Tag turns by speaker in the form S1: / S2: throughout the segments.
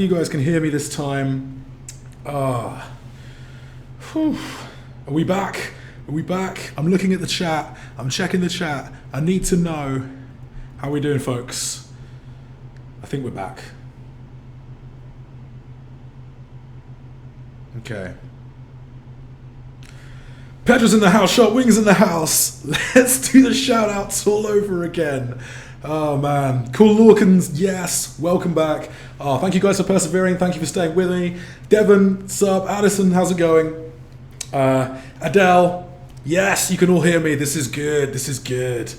S1: You guys can hear me this time. Are we back? Are we back? I'm looking at the chat. I'm checking the chat. I need to know how we doing, folks. I think we're back. Okay. Petra's in the house. Shot Wings in the house. Let's do the shout outs all over again. Oh man, Cool Lawkins, yes, welcome back. Oh, thank you guys for persevering. Thank you for staying with me. Devon, sup? Addison, how's it going? Adele, yes, you can all hear me. This is good. This is good.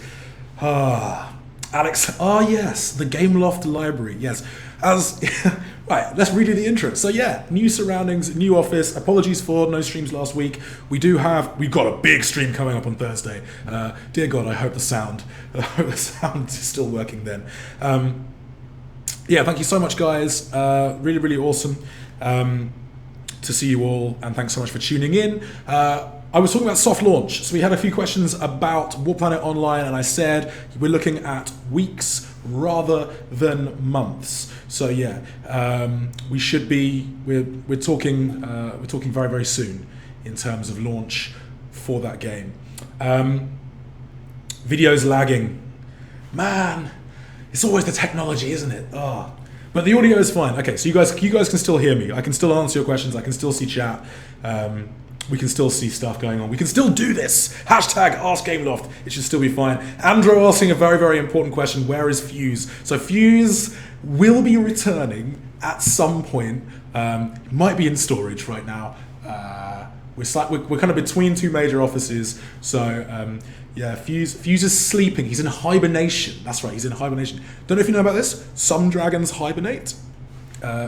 S1: Alex, yes, the Gameloft library. Yes, right. Let's redo the intro. So yeah, new surroundings, new office. Apologies for no streams last week. We've got a big stream coming up on Thursday. Dear God, I hope the sound is still working then. Yeah, thank you so much, guys. Really, really awesome to see you all, and thanks so much for tuning in. I was talking about soft launch, so we had a few questions about War Planet Online, and I said we're looking at weeks rather than months. So yeah, we should be we're talking very, very soon in terms of launch for that game. Video's lagging, man. It's always the technology, isn't it? But the audio is fine. Okay, so you guys can still hear me. I can still answer your questions. I can still see chat. We can still see stuff going on. We can still do this. Hashtag Ask Gameloft. It should still be fine. Andrew asking a very, very important question. Where is Fuse? So Fuse will be returning at some point. Might be in storage right now. We're kind of between two major offices. So yeah, Fuse is sleeping. He's in hibernation. That's right. He's in hibernation. Don't know if you know about this. Some dragons hibernate.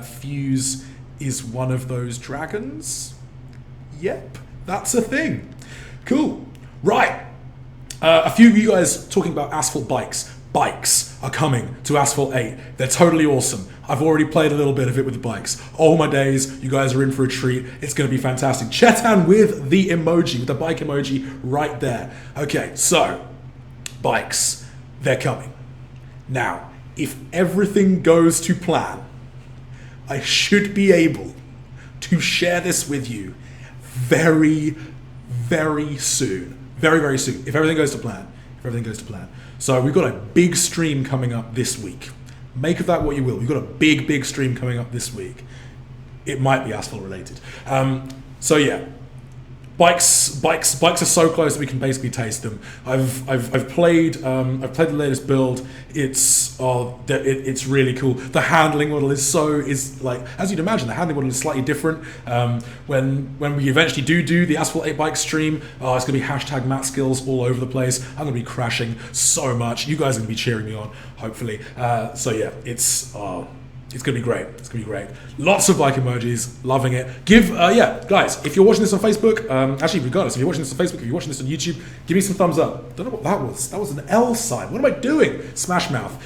S1: Fuse is one of those dragons. Yep, that's a thing. Cool. Right. A few of you guys talking about Asphalt bikes. Bikes are coming to Asphalt 8. They're totally awesome. I've already played a little bit of it with the bikes. Oh my days, you guys are in for a treat. It's going to be fantastic. Chetan with the emoji, with the bike emoji right there. Okay, so bikes, they're coming. Now, if everything goes to plan, I should be able to share this with you very, very soon. Very, very soon. If everything goes to plan. If everything goes to plan. So we've got a big stream coming up this week. Make of that what you will. We've got a big, big stream coming up this week. It might be Asphalt related. So yeah. Bikes are so close that we can basically taste them. I've played the latest build. It's really cool. The handling model is like, as you'd imagine, the handling model is slightly different. When we eventually do the Asphalt 8 bike stream, it's gonna be hashtag Matt Skills all over the place. I'm gonna be crashing so much. You guys are gonna be cheering me on, hopefully. So yeah, it's going to be great. It's going to be great. Lots of bike emojis. Loving it. Guys, if you're watching this on Facebook, actually, regardless, if you're watching this on Facebook, if you're watching this on YouTube, give me some thumbs up. Don't know what that was. That was an L sign. What am I doing? Smash mouth.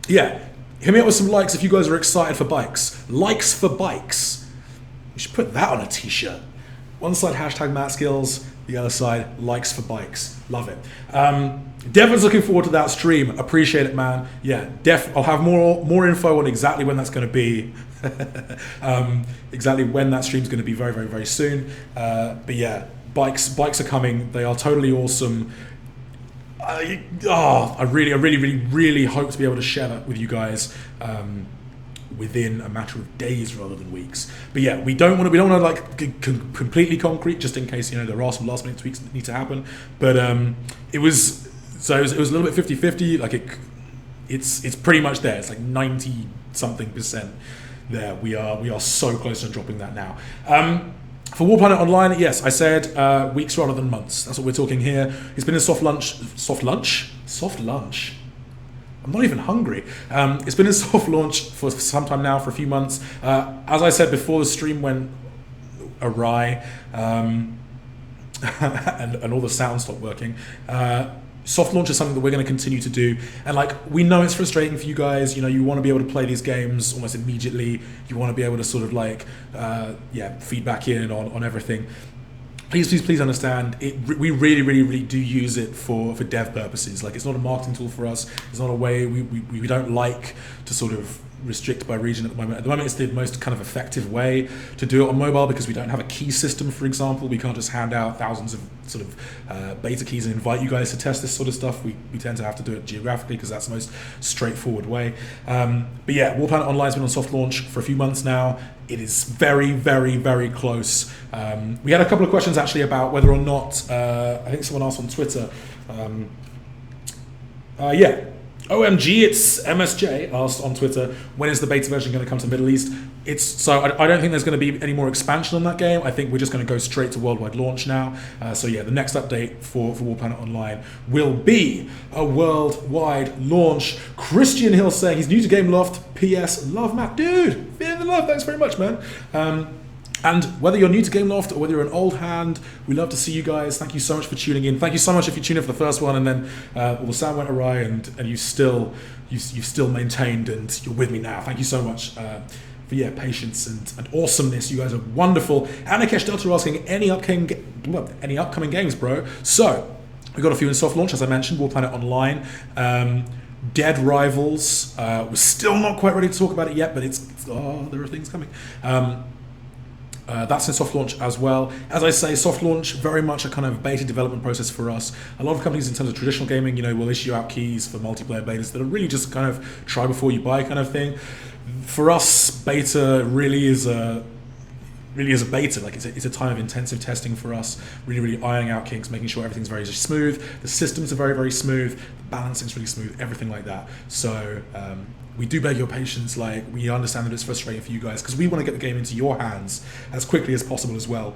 S1: Hit me up with some likes if you guys are excited for bikes. Likes for bikes. You should put that on a t-shirt. One side, hashtag Matt Skills. The other side, likes for bikes. Love it. Devon's looking forward to that stream. Appreciate it, man. Yeah, I'll have more info on exactly when that's going to be. Exactly when that stream's going to be very, very, very soon. But yeah, bikes are coming. They are totally awesome. I really hope to be able to share that with you guys. Within a matter of days rather than weeks. But yeah, we don't want to like completely concrete, just in case, there are some last minute tweaks that need to happen. But it was a little bit 50-50. Like it's pretty much there. It's like 90 something percent there. We are so close to dropping that now. For War Planet Online, yes, I said weeks rather than months. That's what we're talking here. It's been a soft lunch. I'm not even hungry. It's been a soft launch for some time now, for a few months. As I said before, the stream went awry and all the sound stopped working. Soft launch is something that we're going to continue to do. And we know it's frustrating for you guys. You want to be able to play these games almost immediately. You want to be able to sort of feedback in on everything. Please understand, we really do use it for dev purposes. It's not a marketing tool for us. It's not a way, we don't like to sort of restricted by region at the moment. At the moment, it's the most kind of effective way to do it on mobile because we don't have a key system, for example. We can't just hand out thousands of sort of beta keys and invite you guys to test this sort of stuff. We tend to have to do it geographically because that's the most straightforward way. But yeah, War Planet Online's been on soft launch for a few months now. It is very, very, very close. We had a couple of questions actually about whether or not, I think someone asked on Twitter, OMG, it's MSJ asked on Twitter, when is the beta version going to come to the Middle East? I don't think there's going to be any more expansion on that game. I think we're just going to go straight to worldwide launch now. So yeah, the next update for War Planet Online will be a worldwide launch. Christian Hill saying he's new to Gameloft. P.S. Love Matt. Dude, feeling the love. Thanks very much, man. And whether you're new to Gameloft or whether you're an old hand, we love to see you guys. Thank you so much for tuning in. Thank you so much if you tuned in for the first one and then all the sound went awry and you've still maintained and you're with me now. Thank you so much for patience and awesomeness. You guys are wonderful. Anakesh Delta asking any upcoming games, bro. So we've got a few in soft launch, as I mentioned. War Planet Online. Dead Rivals. We're still not quite ready to talk about it yet, but there are things coming. That's in soft launch as well. As I say, soft launch, very much a kind of beta development process for us. A lot of companies in terms of traditional gaming, will issue out keys for multiplayer betas that are really just kind of try before you buy kind of thing. For us, beta really is a beta. Like it's a time of intensive testing for us, really ironing out kinks, making sure everything's very smooth. The systems are very, very smooth. The balancing's really smooth, everything like that. So we do beg your patience. Like, we understand that it's frustrating for you guys because we want to get the game into your hands as quickly as possible as well.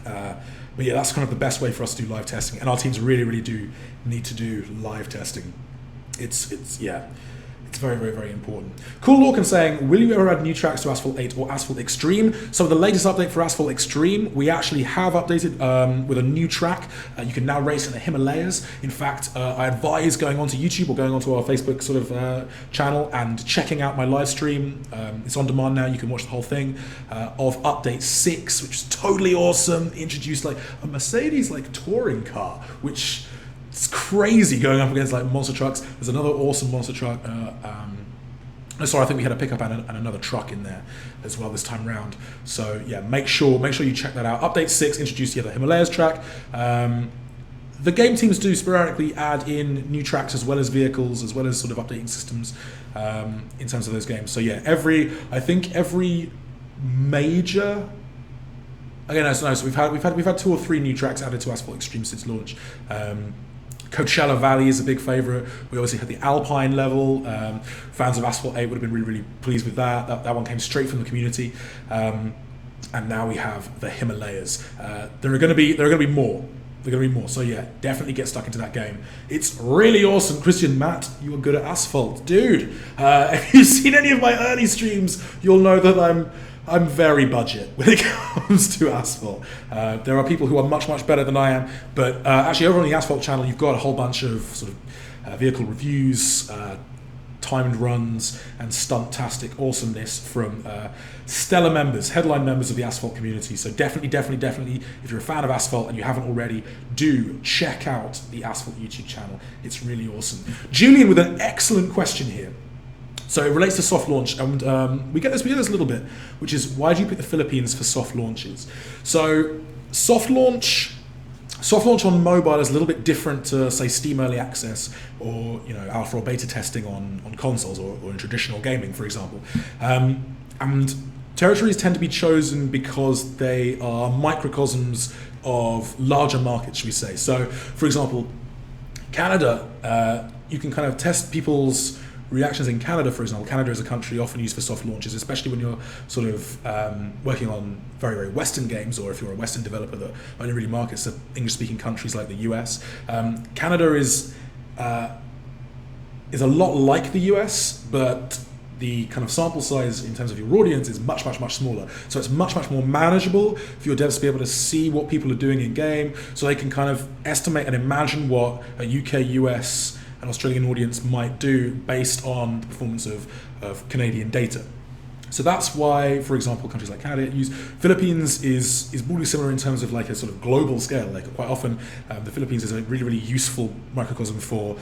S1: But yeah, that's kind of the best way for us to do live testing, and our teams really do need to do live testing. It's very, very, very important. Cool Lorcan saying, will you ever add new tracks to Asphalt 8 or Asphalt Extreme? So the latest update for Asphalt Extreme, we actually have updated with a new track. You can now race in the Himalayas. In fact, I advise going onto YouTube or going onto our Facebook sort of channel and checking out my live stream. It's on demand now. You can watch the whole thing of update 6, which is totally awesome. Introduced like a Mercedes like touring car, which it's crazy going up against like monster trucks. There's another awesome monster truck. I think we had a pickup and another truck in there as well this time round. So yeah, make sure you check that out. Update 6 introduced the Himalayas track. The game teams do sporadically add in new tracks as well as vehicles, as well as sort of updating systems in terms of those games. So yeah, every major. Okay, so we've had 2 or 3 new tracks added to Asphalt Extreme since launch. Coachella Valley is a big favourite. We obviously had the Alpine level. Fans of Asphalt 8 would have been really, really pleased with that. That one came straight from the community. And now we have the Himalayas. There are going to be more. There are going to be more. So yeah, definitely get stuck into that game. It's really awesome. Christian, Matt, you are good at Asphalt. Dude, if you've seen any of my early streams, you'll know that I'm very budget when it comes to Asphalt. There are people who are much better than I am, but actually over on the Asphalt channel, you've got a whole bunch of sort of vehicle reviews, timed runs, and stunt-tastic awesomeness from stellar members, headline members of the Asphalt community. So definitely, if you're a fan of Asphalt and you haven't already, do check out the Asphalt YouTube channel. It's really awesome. Julian with an excellent question here. So it relates to soft launch, and we get this a little bit, which is, why do you pick the Philippines for soft launches? So soft launch on mobile is a little bit different to, say, Steam Early Access or alpha or beta testing on consoles or in traditional gaming, for example. And territories tend to be chosen because they are microcosms of larger markets, should we say. So, for example, Canada, you can kind of test people's reactions in Canada, for example. Canada is a country often used for soft launches, especially when you're sort of working on very, very Western games, or if you're a Western developer that only really markets to English-speaking countries like the US. Canada is a lot like the US, but the kind of sample size in terms of your audience is much smaller. So it's much more manageable for your devs to be able to see what people are doing in game, so they can kind of estimate and imagine what a UK, US, an Australian audience might do based on the performance of Canadian data. So that's why, for example, countries like Canada use. Philippines is broadly similar in terms of like a sort of global scale. Like quite often, the Philippines is a really, really useful microcosm for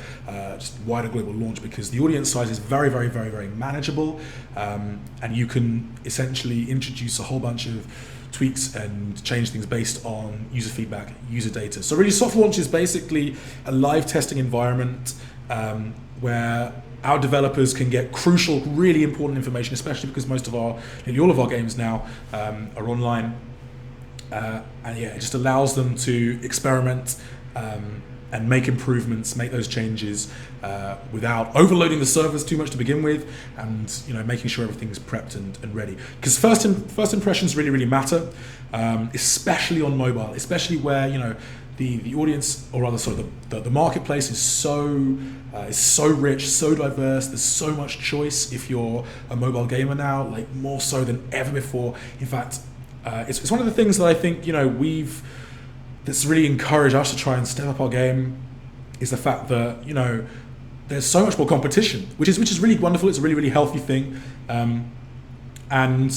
S1: just wider global launch, because the audience size is very, very, very, very manageable, and you can essentially introduce a whole bunch of tweaks and change things based on user feedback, user data. So really, soft launch is basically a live testing environment where our developers can get crucial, really important information, especially because nearly all of our games now are online. And yeah, it just allows them to experiment and make improvements, make those changes without overloading the servers too much to begin with, and making sure everything is prepped and ready. Because first impressions really, really matter, especially on mobile, especially where the audience, or rather, sorry, the marketplace is so rich, so diverse. There's so much choice if you're a mobile gamer now, like more so than ever before. In fact, it's one of the things that I think that's really encouraged us to try and step up our game, is the fact that there's so much more competition, which is really wonderful. It's a really, really healthy thing, and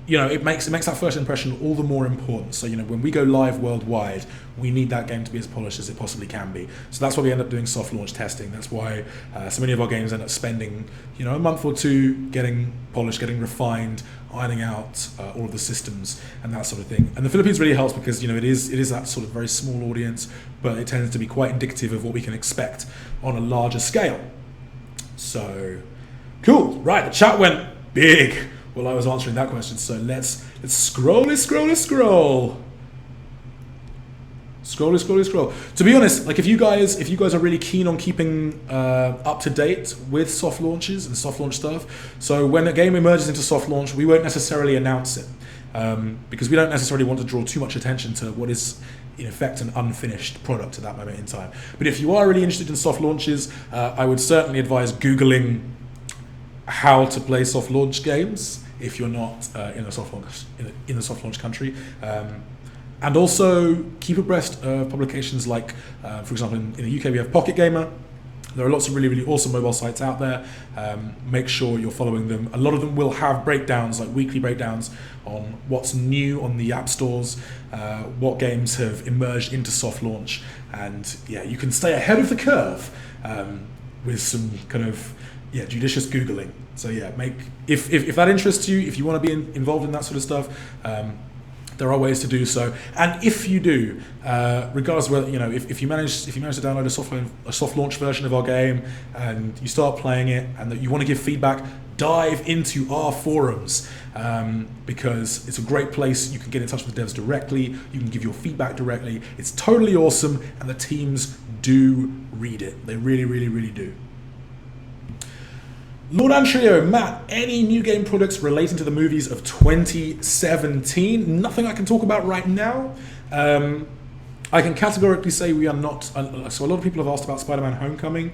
S1: it makes that first impression all the more important. So when we go live worldwide, we need that game to be as polished as it possibly can be. So that's why we end up doing soft launch testing. That's why so many of our games end up spending a month or two getting polished, getting refined, ironing out all of the systems and that sort of thing. And the Philippines really helps because it is that sort of very small audience, but it tends to be quite indicative of what we can expect on a larger scale. So cool. Right, the chat went big while I was answering that question. So let's scroll. To be honest, like if you guys are really keen on keeping up to date with soft launches and soft launch stuff, so when a game emerges into soft launch, we won't necessarily announce it because we don't necessarily want to draw too much attention to what is in effect an unfinished product at that moment in time. But if you are really interested in soft launches, I would certainly advise Googling how to play soft launch games if you're not in a soft launch country, and also keep abreast of publications like, for example, in the UK we have Pocket Gamer. There are lots of really, really awesome mobile sites out there. Make sure you're following them. A lot of them will have breakdowns, like weekly breakdowns on what's new on the app stores, what games have emerged into soft launch, and yeah, you can stay ahead of the curve with some kind of judicious Googling. So yeah, if that interests you, if you want to be involved in that sort of stuff, there are ways to do so. And if you do, regardless of whether if you manage to download a soft launch version of our game and you start playing it and that you want to give feedback, dive into our forums, because it's a great place. You can get in touch with the devs directly. You can give your feedback directly. It's totally awesome, and the teams do read it. They really, really, really do. Lord Antrio, Matt, any new game products relating to the movies of 2017? Nothing I can talk about right now. I can categorically say we are not. So a lot of people have asked about Spider-Man Homecoming.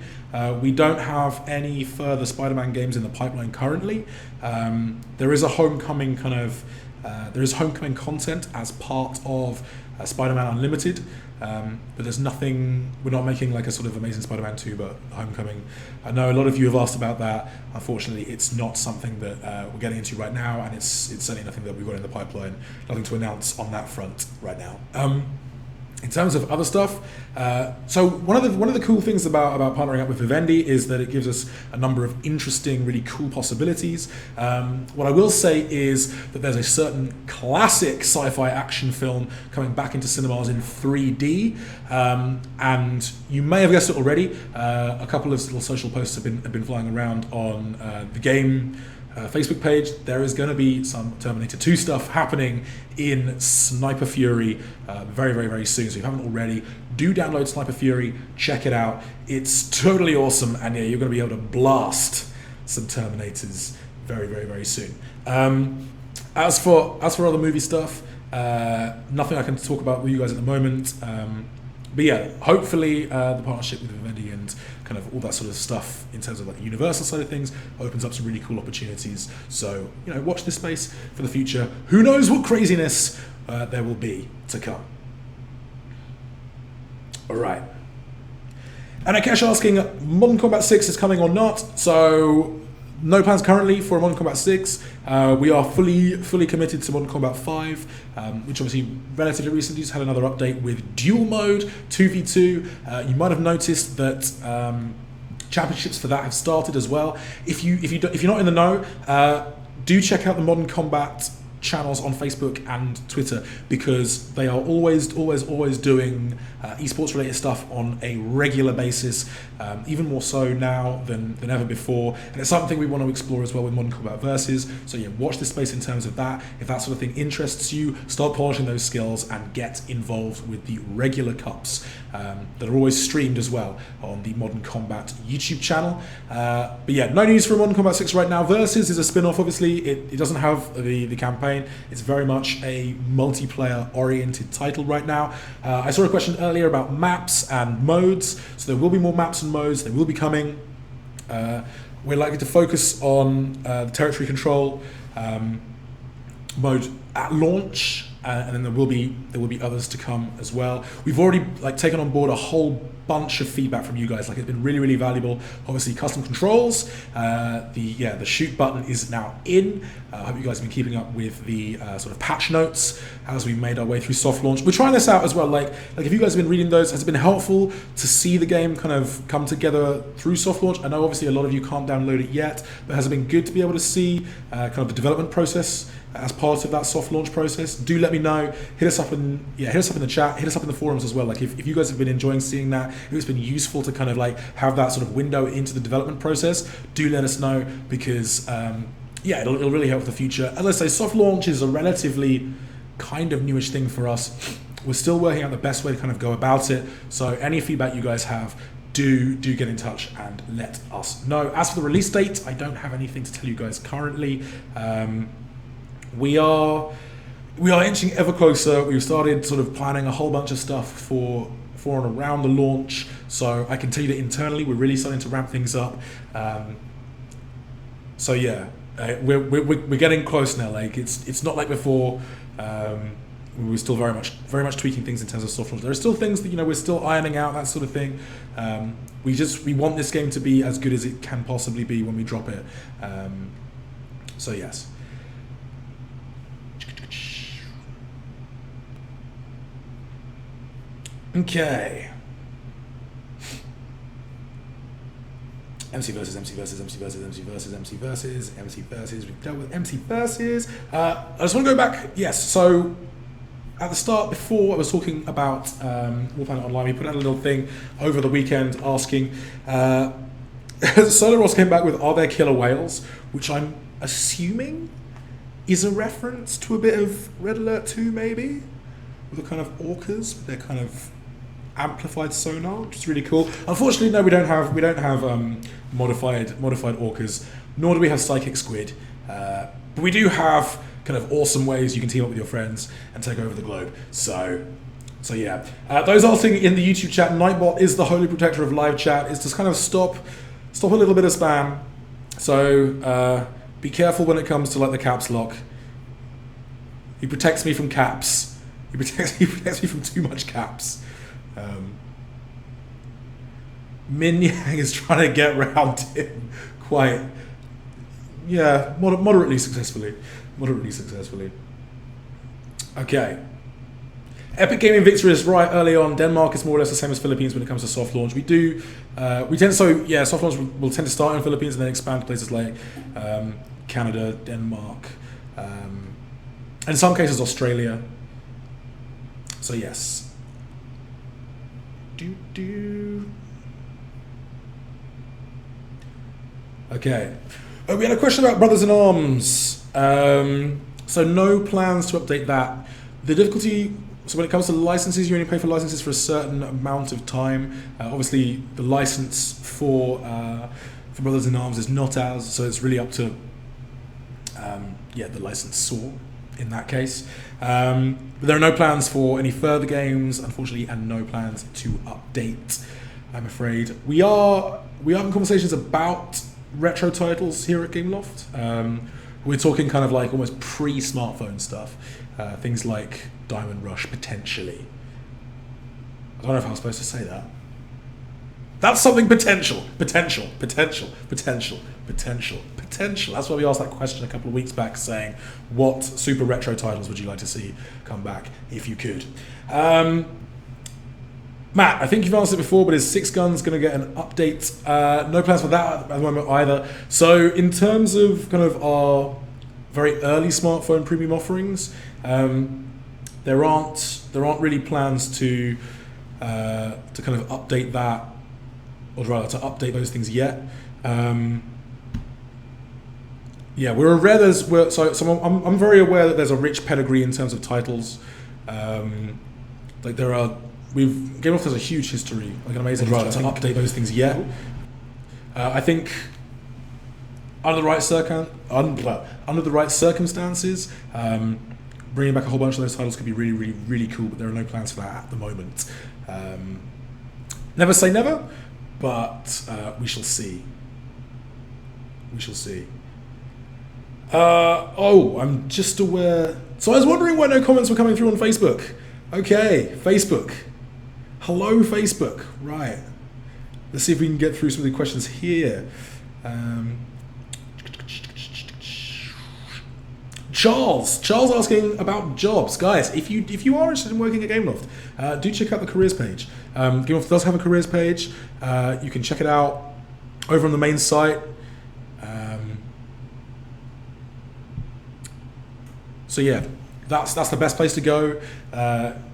S1: We don't have any further Spider-Man games in the pipeline currently. There is a Homecoming there is Homecoming content as part of Spider-Man Unlimited. But there's nothing. We're not making like a sort of Amazing Spider-Man 2, but Homecoming. I know a lot of you have asked about that. Unfortunately, it's not something that we're getting into right now, and it's certainly nothing that we've got in the pipeline. Nothing to announce on that front right now. In terms of other stuff, so one of the cool things about partnering up with Vivendi is that it gives us a number of interesting, really cool possibilities. What I will say is that there's a certain classic sci-fi action film coming back into cinemas in 3D, and you may have guessed it already. A couple of little social posts have been flying around on the game Facebook page. There is going to be some Terminator 2 stuff happening in Sniper Fury very, very, very soon. So if you haven't already, do download Sniper Fury, check it out. It's totally awesome, and yeah, you're going to be able to blast some Terminators very, very, very soon. As for other movie stuff, nothing I can talk about with you guys at the moment. But yeah, hopefully the partnership with Vivendi and kind of all that sort of stuff in terms of like the Universal side of things opens up some really cool opportunities. So, watch this space for the future. Who knows what craziness there will be to come. All right. And Akesh asking, Modern Combat 6 is coming or not? So No plans currently for Modern Combat 6. We are fully committed to Modern Combat 5, which obviously relatively recently just had another update with dual mode, 2v2. You might have noticed that championships for that have started as well. If you're not in the know, do check out the Modern Combat channels on Facebook and Twitter, because they are always doing esports related stuff on a regular basis, even more so now than ever before, and it's something we want to explore as well with Modern Combat Versus. So yeah, watch this space in terms of that. If that sort of thing interests you, start polishing those skills and get involved with the regular cups that are always streamed as well on the Modern Combat YouTube channel. But yeah, no news for Modern Combat 6 right now. Versus is a spin-off, obviously. It doesn't have the campaign. It's very much a multiplayer oriented title right now. I saw a question earlier about maps and modes, so there will be more maps and modes. They will be coming. We're likely to focus on the territory control mode at launch, and then there will be others to come as well. We've already taken on board a whole bunch of feedback from you guys. It's been really valuable. Obviously, custom controls. The shoot button is now in. I hope you guys have been keeping up with the sort of patch notes as we made our way through soft launch. We're trying this out as well. If you guys have been reading those, has it been helpful to see the game kind of come together through soft launch? I know obviously a lot of you can't download it yet, but has it been good to be able to see kind of the development process as part of that soft launch process? Do let me know. Hit us up in the chat. Hit us up in the forums as well. If you guys have been enjoying seeing that, if it's been useful to kind of have that sort of window into the development process, do let us know, because it'll really help for the future. As I say, soft launch is a relatively kind of newish thing for us. We're still working out the best way to kind of go about it. So any feedback you guys have, do get in touch and let us know. As for the release date, I don't have anything to tell you guys currently. We are inching ever closer. We've started sort of planning a whole bunch of stuff for and around the launch. So I can tell you that internally we're really starting to ramp things up. So yeah, we're getting close now. It's not like before. We were still very much tweaking things in terms of soft launch. There are still things that we're still ironing out, that sort of thing. We want this game to be as good as it can possibly be when we drop it. So yes. Okay. MC versus. We've dealt with MC versus. I just want to go back. Yes. So at the start, before I was talking about Warplanet Online, we put out a little thing over the weekend asking. Solar Ross came back with, "Are there killer whales?" Which I'm assuming is a reference to a bit of Red Alert 2, maybe, with the kind of orcas, with their kind of amplified sonar, which is really cool. Unfortunately, no, we don't have modified orcas, nor do we have psychic squid, but we do have kind of awesome ways you can team up with your friends and take over the globe. So yeah, those asking in the YouTube chat, Nightbot is the holy protector of live chat. Is to kind of stop a little bit of spam. So be careful when it comes to the caps lock. He protects me from caps. He protects me from too much caps. Min Yang is trying to get around him moderately successfully. Okay. Epic Gaming victory is right early on. Denmark is more or less the same as Philippines when it comes to soft launch. Soft launch will tend to start in Philippines and then expand to places like Canada, Denmark, and in some cases Australia. So yes. Okay. We had a question about Brothers in Arms. So no plans to update that. The difficulty, so when it comes to licenses, you only pay for licenses for a certain amount of time. Obviously, the license for Brothers in Arms is not ours, so it's really up to the licensor in that case. But there are no plans for any further games, unfortunately, and no plans to update, I'm afraid. We are having conversations about retro titles here at Gameloft. We're talking kind of almost pre-smartphone stuff. Things like Diamond Rush, potentially. I don't know if I was supposed to say that. That's something potential. That's why we asked that question a couple of weeks back, saying, what super retro titles would you like to see come back if you could? Matt, I think you've answered it before, but is Six Guns going to get an update? No plans for that at the moment either. So in terms of kind of our very early smartphone premium offerings, there aren't really plans to kind of update that, or rather to update those things yet. Yeah, I'm very aware that there's a rich pedigree in terms of titles. Gameloft has a huge history, like an amazing history. To update those things yet. I think under the right circumstances, bringing back a whole bunch of those titles could be really, really, really cool. But there are no plans for that at the moment. Never say never, but we shall see. I'm just aware. So I was wondering why no comments were coming through on Facebook. Okay, Facebook. Hello, Facebook. Right. Let's see if we can get through some of the questions here. Charles asking about jobs. Guys, if you are interested in working at Gameloft, do check out the careers page. Gameloft does have a careers page. You can check it out over on the main site. So yeah, that's the best place to go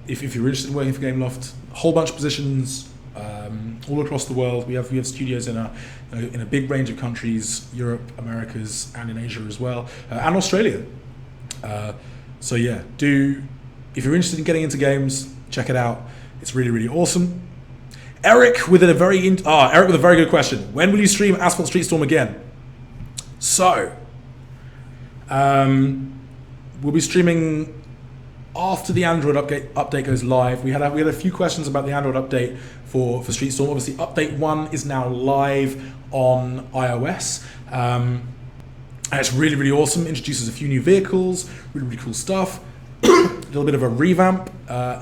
S1: if you're interested in working for Gameloft. A whole bunch of positions all across the world. We have studios in a big range of countries: Europe, Americas, and in Asia as well, and Australia. So yeah, if you're interested in getting into games, check it out. It's really, really awesome. Eric with a very good question. When will you stream Asphalt Street Storm again? So, we'll be streaming after the Android update goes live. We had a few questions about the Android update for Street Storm. Obviously, update 1 is now live on iOS. And it's really, really awesome. Introduces a few new vehicles, really, really cool stuff. A little bit of a revamp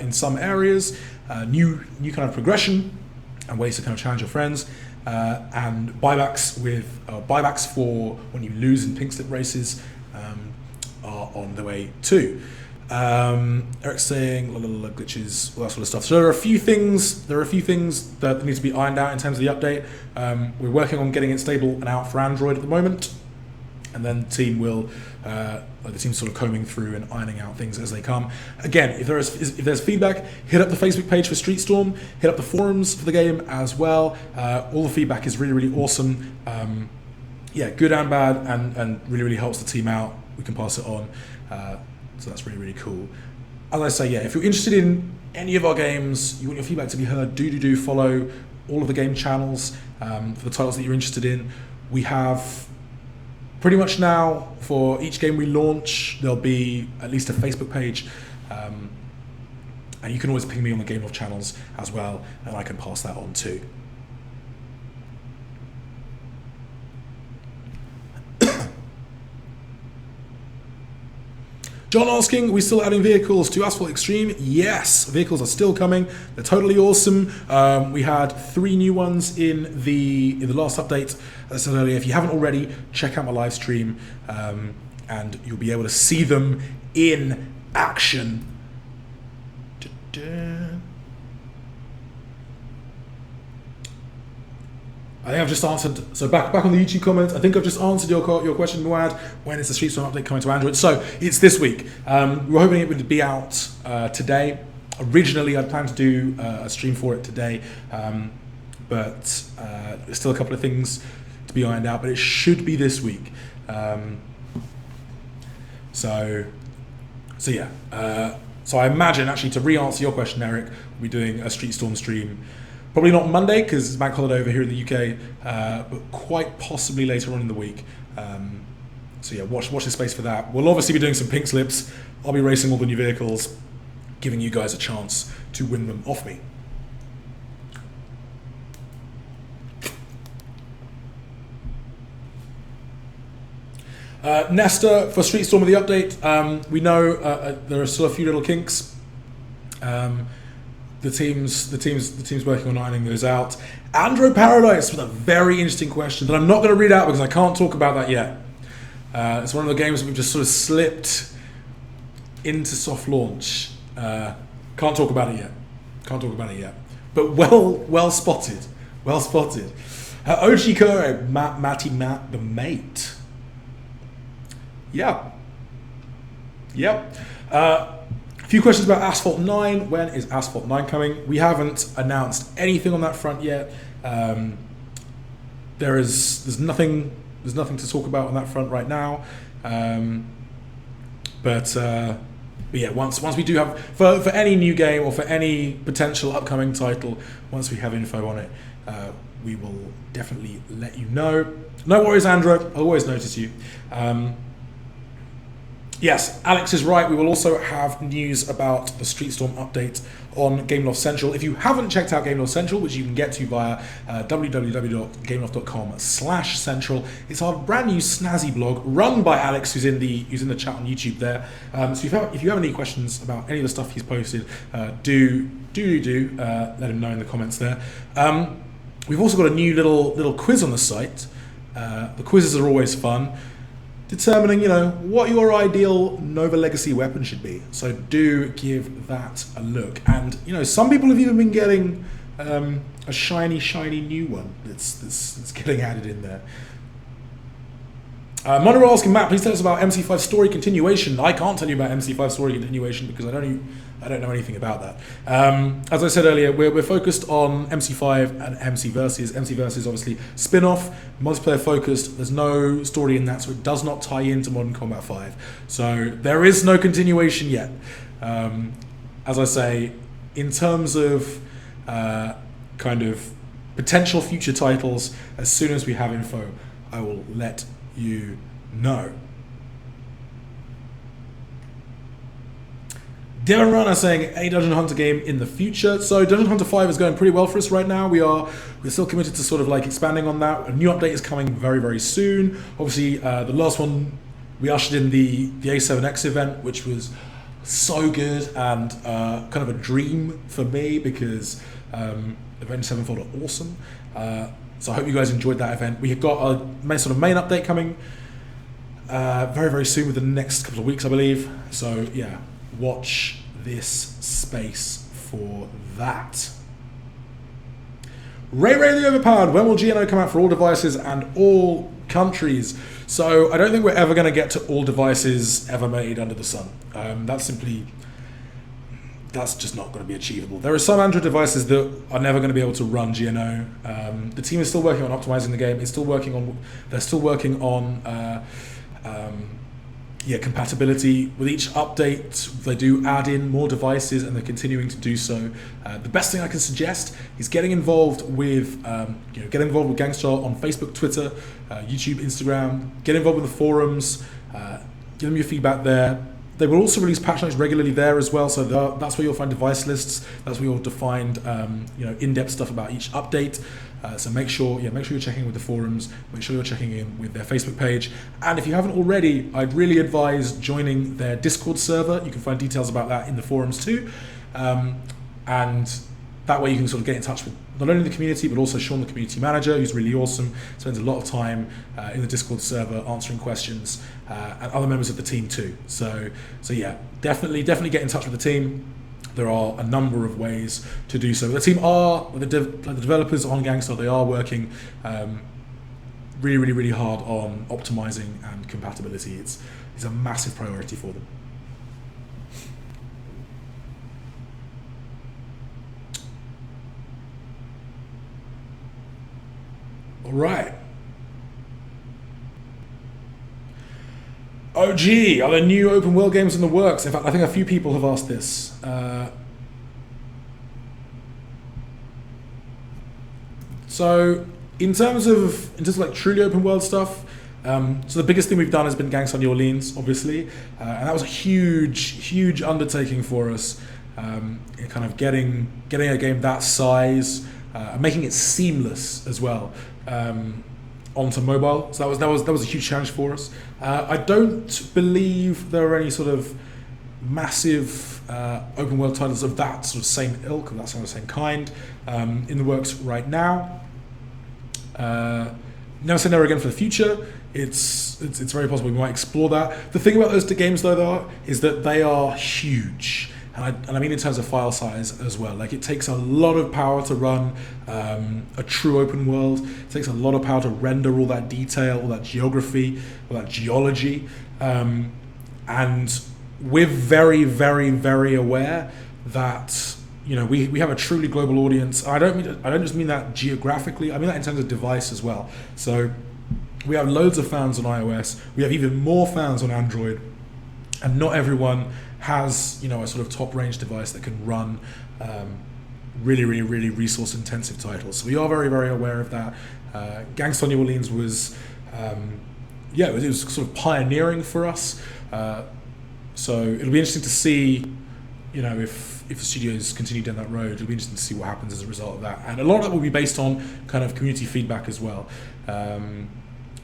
S1: in some areas, new kind of progression and ways to kind of challenge your friends, and buybacks for when you lose in pink slip races are on the way too. Eric's saying glitches, all that sort of stuff. So there are a few things that need to be ironed out in terms of the update. We're working on getting it stable and out for Android at the moment, and then the team will the team's sort of combing through and ironing out things as they come. Again, if there's feedback, hit up the Facebook page for Street Storm, hit up the forums for the game as well. All the feedback is really, really awesome. Good and bad, and really, really helps the team out. We can pass it on. So that's really, really cool. As I say, if you're interested in any of our games, you want your feedback to be heard, do follow all of the game channels for the titles that you're interested in. We have pretty much now, for each game we launch, there'll be at least a Facebook page. And you can always ping me on the Gameloft channels as well, and I can pass that on too. John asking, are we still adding vehicles to Asphalt Extreme? Yes, vehicles are still coming. They're totally awesome. We had 3 new ones in the last update. As I said earlier, if you haven't already, check out my live stream, and you'll be able to see them in action. I think I've just answered. So back on the YouTube comments, I think I've just answered your question, Muad. When is the Street Storm update coming to Android? So it's this week. We were hoping it would be out today. Originally, I'd planned to do a stream for it today, but there's still a couple of things to be ironed out. But it should be this week. So yeah. So I imagine, actually, to re-answer your question, Eric, we'll be doing a Street Storm stream. Probably not Monday because it's bank holiday over here in the UK, but quite possibly later on in the week. So yeah, watch this space for that. We'll obviously be doing some pink slips. I'll be racing all the new vehicles, giving you guys a chance to win them off me. Nesta, for Street Storm with the update, we know there are still a few little kinks. the team's working on ironing those out. Android Paradise with a very interesting question that I'm not going to read out because I can't talk about that yet. It's one of the games that we've just sort of slipped into soft launch. Can't talk about it yet. But well spotted. OG Kuro, Matty Matt the mate. Yeah. Yep. A few questions about Asphalt 9. When is Asphalt 9 coming? We haven't announced anything on that front yet. There's nothing to talk about on that front right now. But yeah, once we do have for any new game or for any potential upcoming title, once we have info on it, we will definitely let you know. No worries, Andrew. I'll always notice you. Yes, Alex is right. We will also have news about the Streetstorm update on Gameloft Central. If you haven't checked out Gameloft Central, which you can get to via www.gameloft.com/central, it's our brand new snazzy blog run by Alex, who's in the chat on YouTube there. So if you have any questions about any of the stuff he's posted, do let him know in the comments there. We've also got a new little quiz on the site. The quizzes are always fun, determining, what your ideal Nova Legacy weapon should be. So do give that a look. And, some people have even been getting a shiny new one that's getting added in there. Monroe asking, Matt, please tell us about MC5 story continuation. I can't tell you about MC5 story continuation because I don't know anything about that. As I said earlier, we're focused on MC5 and MC Versus. MC Versus obviously spin-off, multiplayer focused. There's no story in that, so it does not tie into Modern Combat 5. So there is no continuation yet. As I say, in terms of kind of potential future titles, as soon as we have info, I will let you know. Devon Runner saying a Dungeon Hunter game in the future. So Dungeon Hunter 5 is going pretty well for us right now. We're still committed to sort of like expanding on that. A new update is coming very, very soon. Obviously, the last one, we ushered in the A7X event, which was so good and kind of a dream for me because Avenged Sevenfold are awesome. So I hope you guys enjoyed that event. We have got a main update coming very, very soon, within the next couple of weeks, I believe. So yeah, watch this space for that. Ray the Overpowered. When will GNO come out for all devices and all countries? So I don't think we're ever going to get to all devices ever made under the sun. That's just not going to be achievable. There are some Android devices that are never going to be able to run GNO. The team is still working on optimizing the game. They're still working on compatibility. With each update, they do add in more devices, and they're continuing to do so. The best thing I can suggest is getting involved with Gangstar on Facebook, Twitter, YouTube, Instagram. Get involved with the forums. Give them your feedback there. They will also release patch notes regularly there as well, so that's where you'll find device lists. That's where you'll find in-depth stuff about each update. So make sure you're checking in with the forums. Make sure you're checking in with their Facebook page. And if you haven't already, I'd really advise joining their Discord server. You can find details about that in the forums too. And that way you can sort of get in touch with not only the community, but also Sean, the community manager, who's really awesome, spends a lot of time in the Discord server answering questions, and other members of the team too. So yeah, definitely get in touch with the team. There are a number of ways to do so. The team the developers on Gangstar, they are working really hard on optimizing and compatibility. It's a massive priority for them. All right. OG, are there new open world games in the works? In fact, I think a few people have asked this. So in terms of like truly open world stuff, so the biggest thing we've done has been Gangsta New Orleans, obviously, and that was a huge undertaking for us. In kind of getting a game that size, making it seamless as well. Onto mobile, so that was a huge challenge for us. I don't believe there are any sort of massive open world titles of that sort of same ilk, of that sort of same kind, in the works right now. Never say never again for the future. It's very possible we might explore that. The thing about those games though is that they are huge. And I mean in terms of file size as well. Like, it takes a lot of power to run a true open world. It takes a lot of power to render all that detail, all that geography, all that geology. And we're very, very, very aware that, you know, we have a truly global audience. I don't just mean that geographically. I mean that in terms of device as well. So we have loads of fans on iOS. We have even more fans on Android, and not everyone has, you know, a sort of top range device that can run really, really, really resource intensive titles. So we are very, very aware of that. Gangsta New Orleans was, it was sort of pioneering for us. So it'll be interesting to see, you know, if the studios continue down that road. It'll be interesting to see what happens as a result of that. And a lot of that will be based on kind of community feedback as well.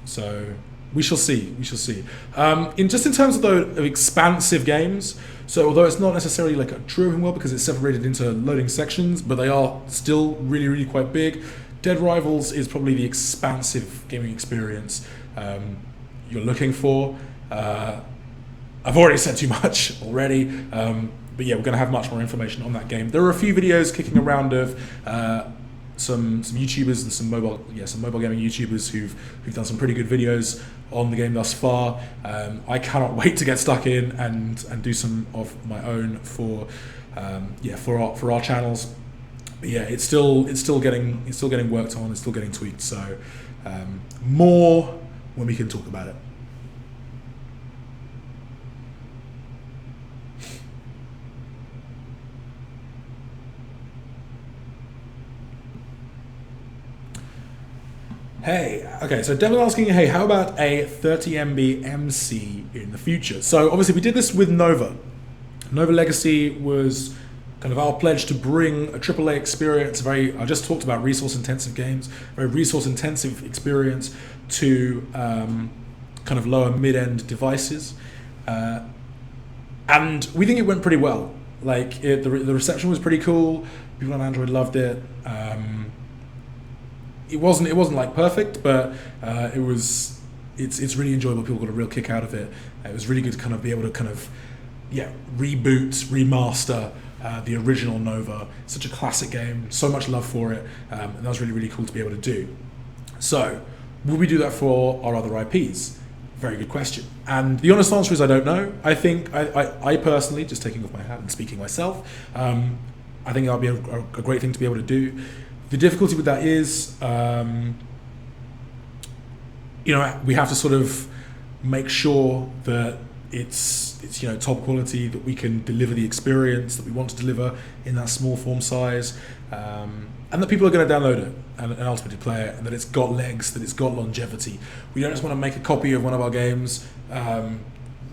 S1: So we shall see. In terms of expansive games, so although it's not necessarily like a true open world because it's separated into loading sections, but they are still really, really quite big. Dead Rivals is probably the expansive gaming experience you're looking for. I've already said too much already, but yeah, we're going to have much more information on that game. There are a few videos kicking around of some YouTubers and some mobile gaming YouTubers who've done some pretty good videos on the game thus far. I cannot wait to get stuck in and do some of my own for our channels. But yeah, it's still getting worked on. It's still getting tweaked. So more when we can talk about it. Hey, okay, so Devil asking, hey, how about a 30 MB MC in the future? So obviously we did this with Nova. Nova Legacy was kind of our pledge to bring a AAA experience, I just talked about resource-intensive games, very resource-intensive experience to kind of lower mid-end devices. And we think it went pretty well. Like, the reception was pretty cool. People on Android loved it. It wasn't like perfect, but it's really enjoyable. People got a real kick out of it. It was really good to kind of be able to reboot, remaster the original Nova. Such a classic game, so much love for it, and that was really, really cool to be able to do. So, will we do that for our other IPs? Very good question. And the honest answer is I don't know. I think I personally, just taking off my hat and speaking myself, I think that'll be a great thing to be able to do. The difficulty with that is, we have to sort of make sure that it's top quality, that we can deliver the experience that we want to deliver in that small form size, and that people are going to download it and ultimately play it, and that it's got legs, that it's got longevity. We don't just want to make a copy of one of our games,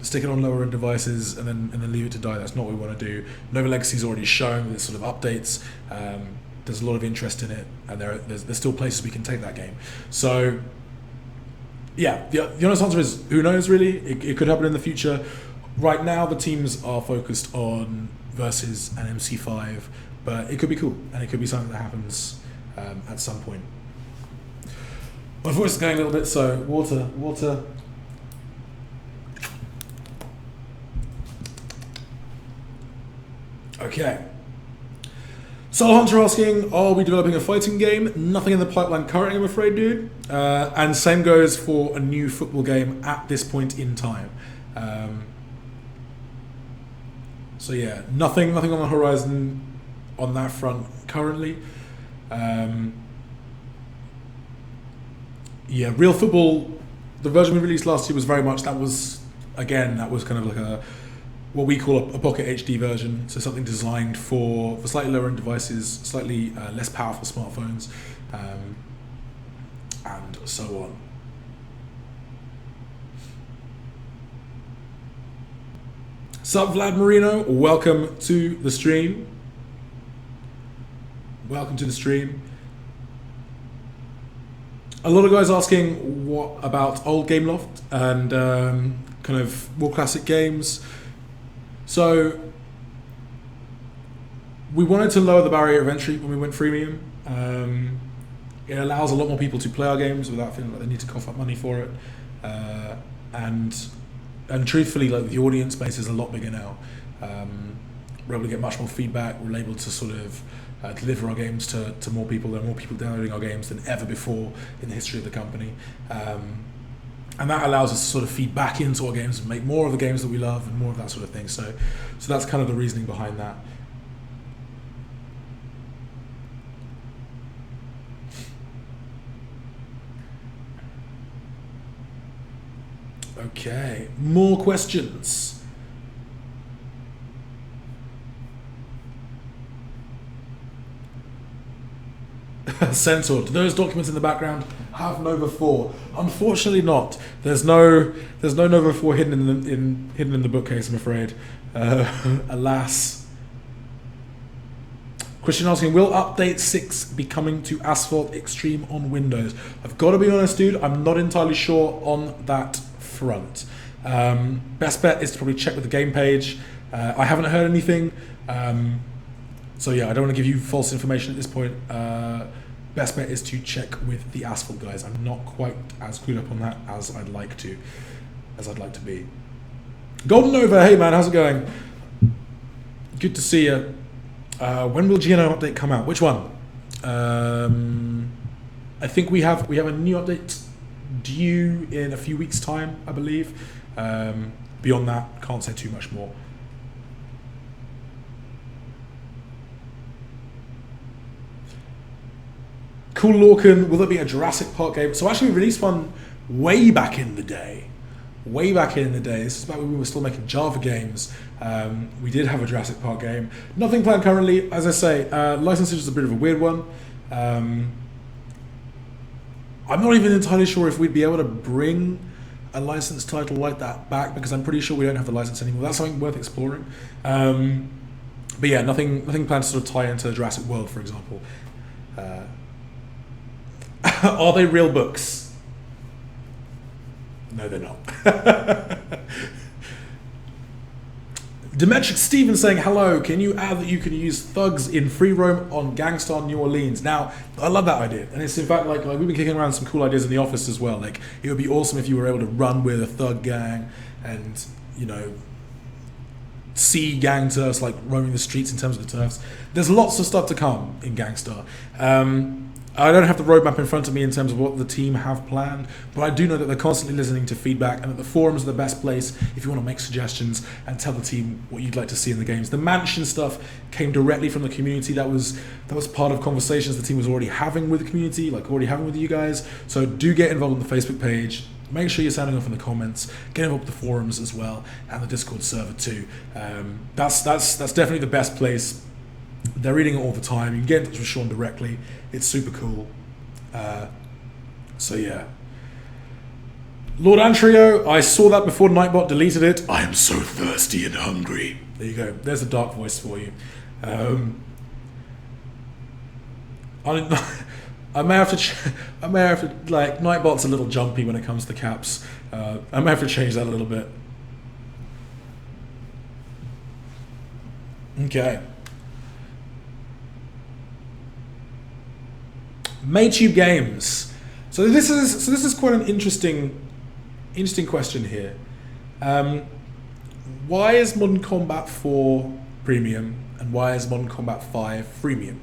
S1: stick it on lower end devices, and then leave it to die. That's not what we want to do. Nova Legacy's already shown with sort of updates. There's a lot of interest in it, and there's still places we can take that game. So, yeah, the honest answer is who knows, really. It could happen in the future. Right now, the teams are focused on Versus and MC5, but it could be cool, and it could be something that happens at some point. My voice is going a little bit, so water. Okay. Soul Hunter asking, are we developing a fighting game? Nothing in the pipeline currently, I'm afraid, dude. And same goes for a new football game at this point in time. So yeah, nothing on the horizon on that front currently. Real football, the version we released last year was very much, that was kind of like what we call a Pocket HD version, so something designed for slightly lower end devices, slightly less powerful smartphones, and so on. Sup, Vlad Marino, welcome to the stream. A lot of guys asking what about old Gameloft and kind of more classic games. So we wanted to lower the barrier of entry when we went freemium. It allows a lot more people to play our games without feeling like they need to cough up money for it. And truthfully, like the audience base is a lot bigger now. We're able to get much more feedback. We're able to sort of deliver our games to more people. There are more people downloading our games than ever before in the history of the company. And that allows us to sort of feed back into our games and make more of the games that we love and more of that sort of thing. So that's kind of the reasoning behind that. Okay, more questions. Censor, do those documents in the background have Nova 4? Unfortunately not. There's no Nova 4 hidden in the bookcase, I'm afraid. Alas. Christian asking, will update 6 be coming to Asphalt Extreme on Windows? I've got to be honest, dude, I'm not entirely sure on that front. Best bet is to probably check with the game page. I haven't heard anything. So yeah, I don't want to give you false information at this point. Best bet is to check with the Asphalt guys. I'm not quite as clued up on that as I'd like to be. Golden Nova, hey man, how's it going? Good to see you. When will GNO update come out? Which one? I think we have a new update due in a few weeks' time, I believe. Beyond that, can't say too much more. Cool Lorcan, will there be a Jurassic Park game? So actually we released one way back in the day. This is back when we were still making Java games. We did have a Jurassic Park game. Nothing planned currently. As I say, licensing is a bit of a weird one. I'm not even entirely sure if we'd be able to bring a licensed title like that back, because I'm pretty sure we don't have the license anymore. That's something worth exploring. But yeah, nothing planned to sort of tie into Jurassic World, for example. Are they real books? No, they're not. Demetric Stevens saying, hello, can you add that you can use thugs in free roam on Gangstar New Orleans? Now, I love that idea. And it's in fact like we've been kicking around some cool ideas in the office as well. Like, it would be awesome if you were able to run with a thug gang and, you know, see gang turfs like roaming the streets in terms of the turfs. There's lots of stuff to come in Gangstar. I don't have the roadmap in front of me in terms of what the team have planned, but I do know that they're constantly listening to feedback and that the forums are the best place if you want to make suggestions and tell the team what you'd like to see in the games. The mansion stuff came directly from the community. That was part of conversations the team was already having with the community, like already having with you guys. So do get involved in the Facebook page. Make sure you're sounding off in the comments. Get involved with the forums as well and the Discord server too. That's definitely the best place. They're reading it all the time. You can get in touch with Sean directly. It's super cool. So yeah. Lord Antrio, I saw that before Nightbot deleted it. I am so thirsty and hungry. There you go. There's a dark voice for you. I may have to like, Nightbot's a little jumpy when it comes to caps. I may have to change that a little bit. Okay. Maytube Games. So this is quite an interesting question here. Why is Modern Combat 4 premium and why is Modern Combat 5 freemium?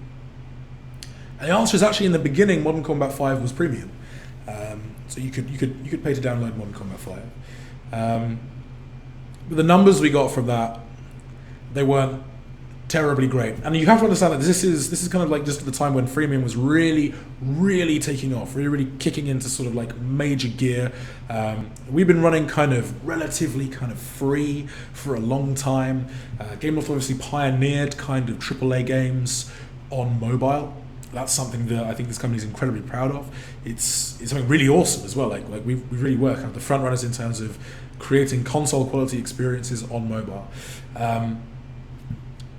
S1: And the answer is actually in the beginning Modern Combat 5 was premium. So you could pay to download Modern Combat 5. But the numbers we got from that, they weren't terribly great. And you have to understand that this is kind of like just at the time when freemium was really taking off, really kicking into sort of like major gear. We've been running kind of relatively kind of free for a long time. Gameloft obviously pioneered kind of AAA games on mobile. That's something that I think this company is incredibly proud of. It's something really awesome as well. Like we really work out the front runners in terms of creating console quality experiences on mobile.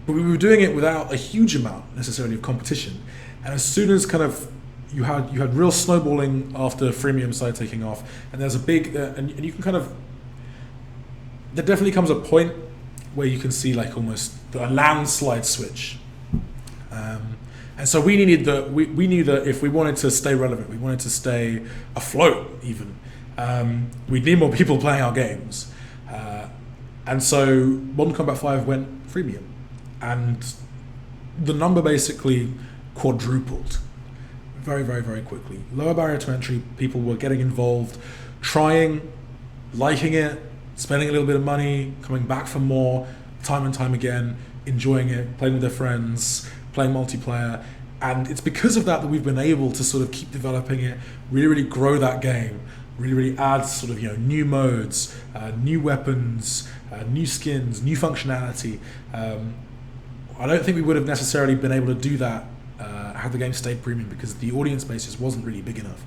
S1: But we were doing it without a huge amount necessarily of competition. And as soon as kind of you had real snowballing after freemium started taking off, and there's a big and you can kind of, there definitely comes a point where you can see like almost a landslide switch. And so we needed we knew that if we wanted to stay relevant, we wanted to stay afloat even, we'd need more people playing our games. And so Modern Combat 5 went freemium, and the number basically quadrupled very, very, very quickly. Lower barrier to entry, people were getting involved, trying, liking it, spending a little bit of money, coming back for more, time and time again, enjoying it, playing with their friends, playing multiplayer. And it's because of that that we've been able to sort of keep developing it, really, really grow that game, really, really add sort of, new modes, new weapons, new skins, new functionality. I don't think we would have necessarily been able to do that had the game stayed premium, because the audience base just wasn't really big enough,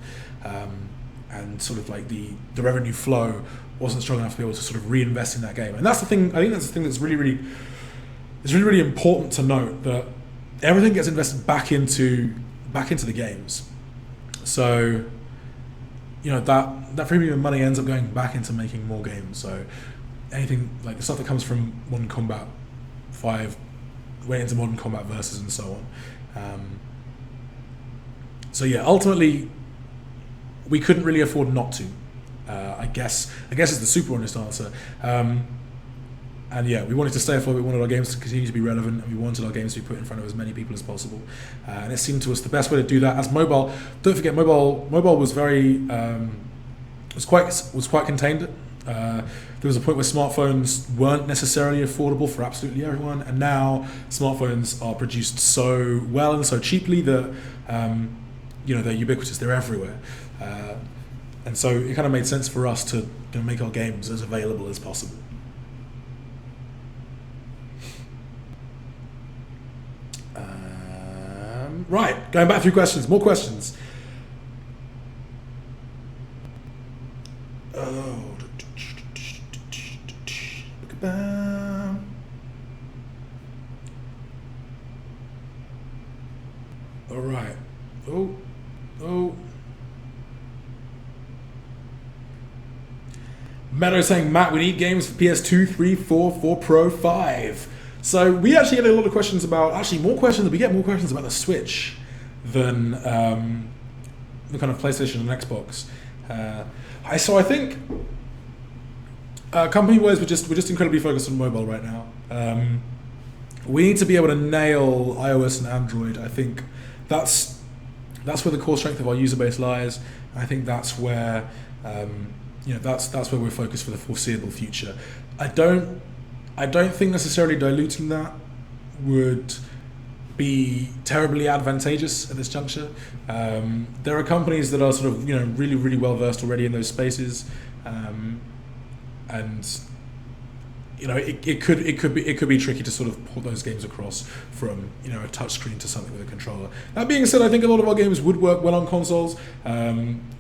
S1: and sort of like the revenue flow wasn't strong enough to be able to sort of reinvest in that game. And that's the thing. I think that's the thing that's really, really, it's really, really important to note, that everything gets invested back into the games. So, that premium money ends up going back into making more games. So anything like the stuff that comes from Modern Combat 5 went into Modern Combat Versus and so on. So yeah, ultimately we couldn't really afford not to. I guess is the super honest answer. And yeah, we wanted to stay afloat. We wanted our games to continue to be relevant, and we wanted our games to be put in front of as many people as possible. And it seemed to us the best way to do that. As mobile, don't forget, mobile was very was quite contained. There was a point where smartphones weren't necessarily affordable for absolutely everyone, and now smartphones are produced so well and so cheaply that they're ubiquitous. They're everywhere, and so it kind of made sense for us to make our games as available as possible. Right, going back through questions, more questions. All right. Oh. Meadow saying, Matt, we need games for PS2, 3, 4, 4 Pro, 5. So we actually get a lot of questions about, we get more questions about the Switch than the kind of PlayStation and Xbox. So I think company-wise, we're just incredibly focused on mobile right now. We need to be able to nail iOS and Android. I think that's where the core strength of our user base lies. I think that's where that's where we're focused for the foreseeable future. I don't think necessarily diluting that would be terribly advantageous at this juncture. There are companies that are sort of really, really well versed already in those spaces, and it could be tricky to sort of port those games across from a touch screen to something with a controller. That being said, I think a lot of our games would work well on consoles.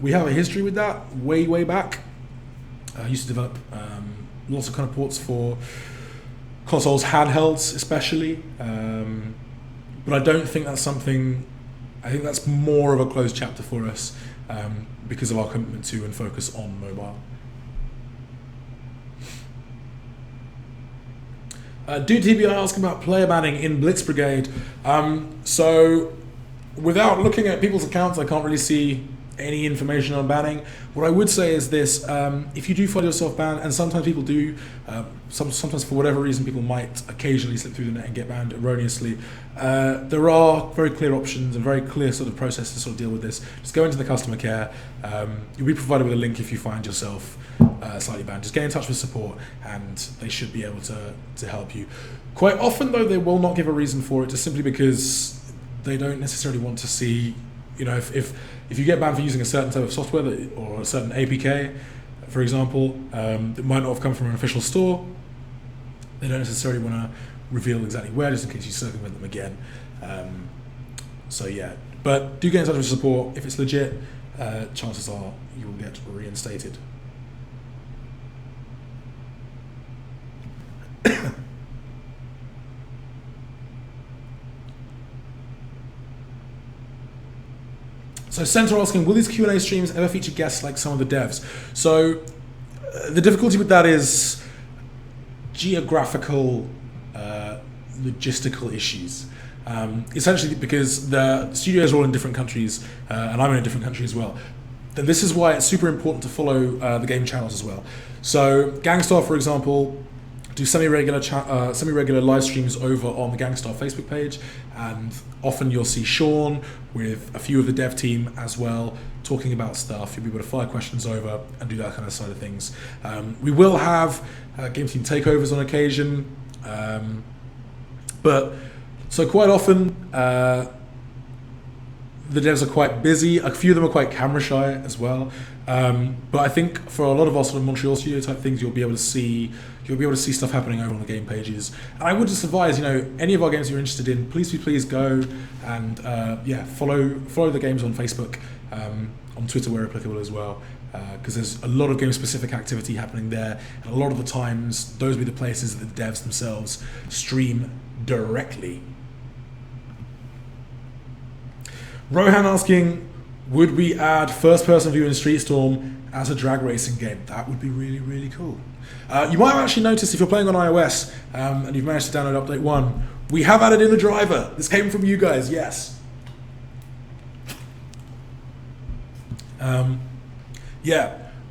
S1: We have a history with that way back. I used to develop lots of kind of ports for consoles, handhelds especially, but I don't think that's something. I think that's more of a closed chapter for us because of our commitment to and focus on mobile. Dude TBI asking about player banning in Blitz Brigade. So without looking at people's accounts, I can't really see any information on banning. What I would say is this: if you do find yourself banned, and sometimes people do, sometimes for whatever reason people might occasionally slip through the net and get banned erroneously, there are very clear options and very clear sort of process to sort of deal with this. Just go into the customer care. You'll be provided with a link if you find yourself slightly banned. Just get in touch with support and they should be able to help you. Quite often though, they will not give a reason for it, just simply because they don't necessarily want to see, if you get banned for using a certain type of software or a certain APK, for example, that might not have come from an official store, they don't necessarily want to reveal exactly where, just in case you circumvent them again. So yeah, but do get in touch with support. If it's legit, chances are you will get reinstated. So Center asking, will these Q&A streams ever feature guests like some of the devs? So the difficulty with that is geographical, logistical issues. Essentially because the studios are all in different countries, and I'm in a different country as well. Then this is why it's super important to follow the game channels as well. So Gangstar, for example, do semi-regular live streams over on the Gangstar Facebook page, and often you'll see Sean with a few of the dev team as well talking about stuff. You'll be able to fire questions over and do that kind of side of things. We will have game team takeovers on occasion, but so quite often the devs are quite busy. A few of them are quite camera shy as well. But I think for a lot of our sort of Montreal studio type things, you'll be able to see stuff happening over on the game pages. And I would just advise, any of our games you're interested in, please go and follow the games on Facebook, on Twitter where applicable as well, because there's a lot of game specific activity happening there, and a lot of the times those will be the places that the devs themselves stream directly. Rohan asking, would we add first-person view in Street Storm as a drag racing game? That would be really, really cool. You might have actually noticed if you're playing on iOS and you've managed to download Update 1, we have added in the driver. This came from you guys, yes.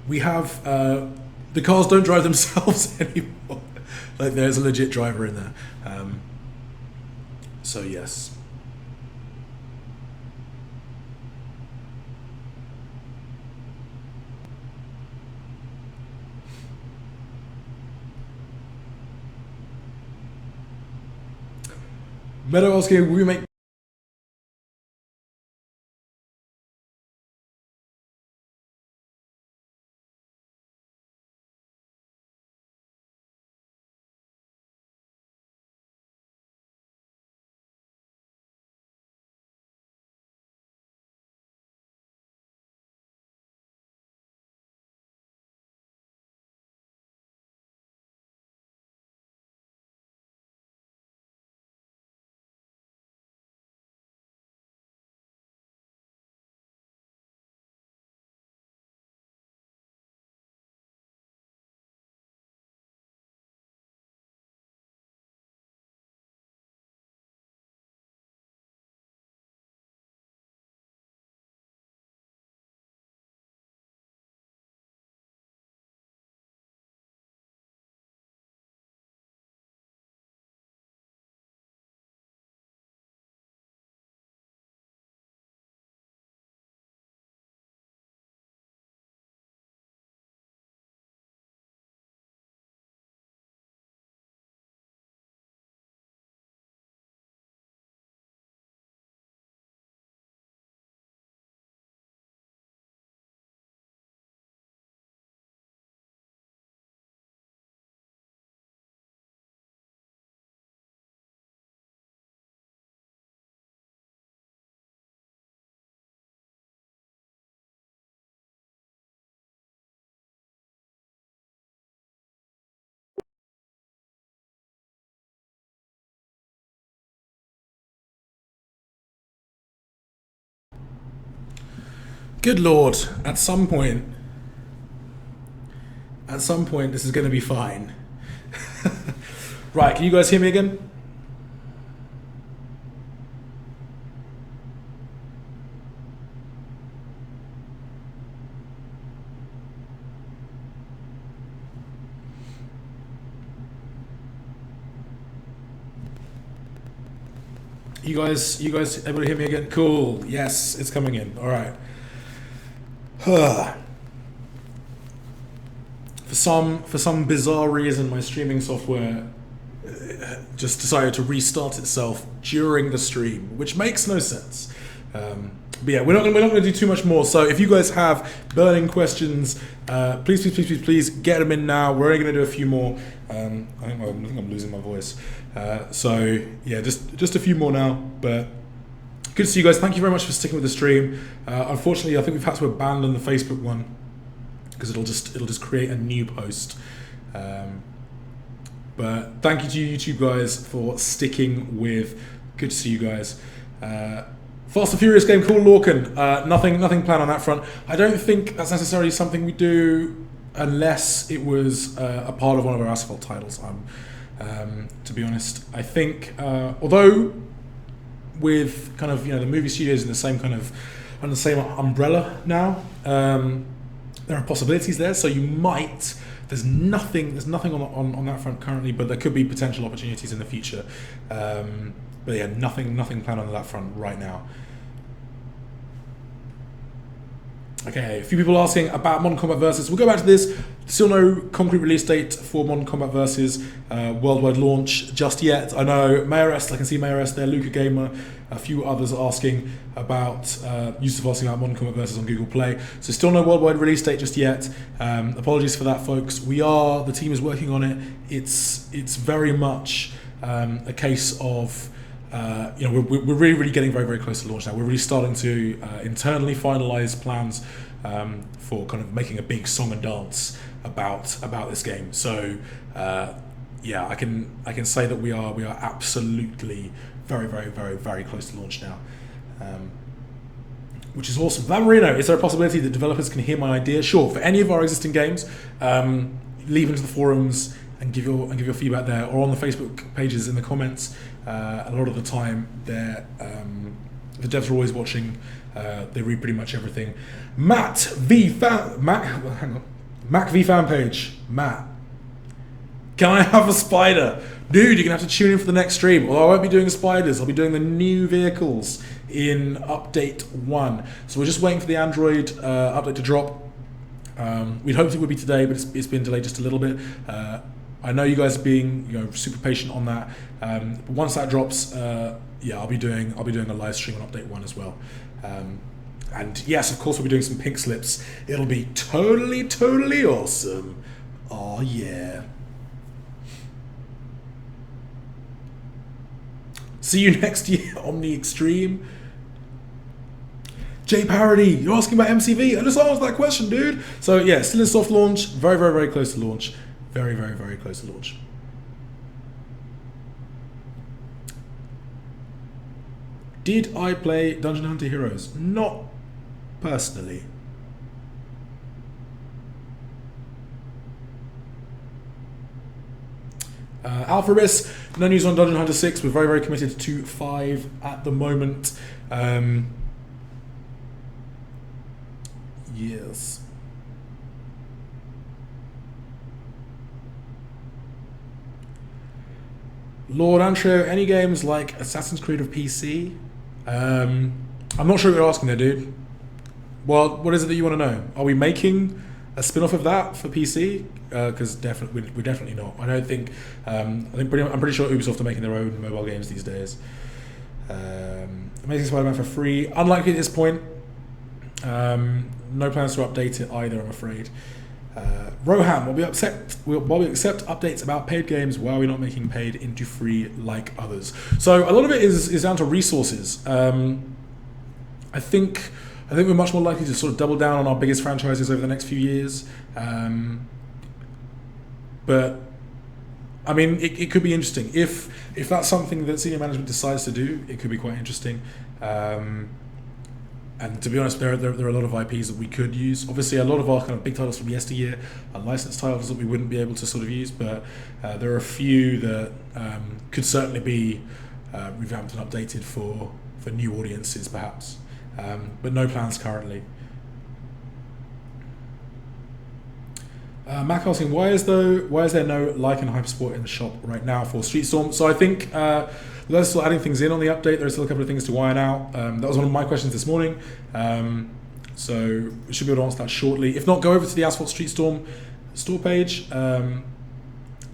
S1: We have, the cars don't drive themselves anymore. Like there's a legit driver in there. So yes. Meadow asking, will we make Good Lord, at some point this is going to be fine. Right, can you guys hear me again? You guys able to hear me again? Cool. Yes, it's coming in. All right. For some bizarre reason, my streaming software just decided to restart itself during the stream, which makes no sense. But yeah, we're not going to do too much more. So if you guys have burning questions, please get them in now. We're only going to do a few more. I think I'm losing my voice. So yeah, just a few more now. But good to see you guys. Thank you very much for sticking with the stream. Unfortunately, I think we've had to abandon the Facebook one because it'll just create a new post. But thank you to you YouTube guys for sticking with. Good to see you guys. Fast and Furious game, cool Lorcan. Nothing planned on that front. I don't think that's necessarily something we do unless it was a part of one of our Asphalt titles. To be honest, I think although with kind of the movie studios in the same kind of under the same umbrella now, there are possibilities there. So you might. There's nothing on that front currently, but there could be potential opportunities in the future. But yeah, nothing planned on that front right now. Okay, a few people asking about Modern Combat Versus. We'll go back to this. Still no concrete release date for Modern Combat Versus worldwide launch just yet. I know Mayoress, I can see Mayoress there, Luca Gamer, a few others are asking about, Yusuf asking about Modern Combat Versus on Google Play. So still no worldwide release date just yet. Apologies for that, folks. The team is working on it. It's very much a case of, we're really getting very, very close to launch now. We're really starting to internally finalize plans for kind of making a big song and dance about this game. So I can say that we are absolutely very, very, very, very close to launch now, which is awesome. Van Marino, is there a possibility that developers can hear my idea? Sure. For any of our existing games, leave into the forums and give your feedback there, or on the Facebook pages in the comments. A lot of the time, the devs are always watching. They read pretty much everything. Mac V fan page. Matt, can I have a spider? Dude, you're gonna have to tune in for the next stream. Although I won't be doing spiders, I'll be doing the new vehicles in update 1. So we're just waiting for the Android update to drop. We'd hoped it would be today, but it's been delayed just a little bit. I know you guys are being super patient on that. But once that drops, I'll be doing a live stream on update 1 as well. And yes, of course, we'll be doing some pink slips. It'll be totally, totally awesome. Oh yeah. See you next year, Omni Extreme. J Parody, you're asking about MCV? I just asked that question, dude. So yeah, still in soft launch. Very, very, very close to launch. Very, very, very close to launch. Did I play Dungeon Hunter Heroes? Not personally. Alphabis, no news on Dungeon Hunter 6. We're very, very committed to 5 at the moment. Yes. Lord Antrio, any games like Assassin's Creed of PC? I'm not sure what you're asking there, dude. Well, what is it that you want to know? Are we making a spin-off of that for PC? Because we're definitely not. I don't think. I'm pretty sure Ubisoft are making their own mobile games these days. Amazing Spider-Man for free. Unlikely at this point. No plans to update it either, I'm afraid. Roham, while we accept updates about paid games, why are we not making paid into free like others? So a lot of it is down to resources. I think we're much more likely to sort of double down on our biggest franchises over the next few years. But I mean, it could be interesting if that's something that senior management decides to do. It could be quite interesting. And to be honest, there are a lot of IPs that we could use. Obviously, a lot of our kind of big titles from yesteryear are licensed titles that we wouldn't be able to sort of use, but there are a few that could certainly be revamped and updated for new audiences, perhaps. But no plans currently. Mac asking, why is there no like and hypersport in the shop right now for Street Storm? So I think they're still adding things in on the update. There's still a couple of things to iron out. That was one of my questions this morning. So we should be able to answer that shortly. If not, go over to the Asphalt Street Storm store page, and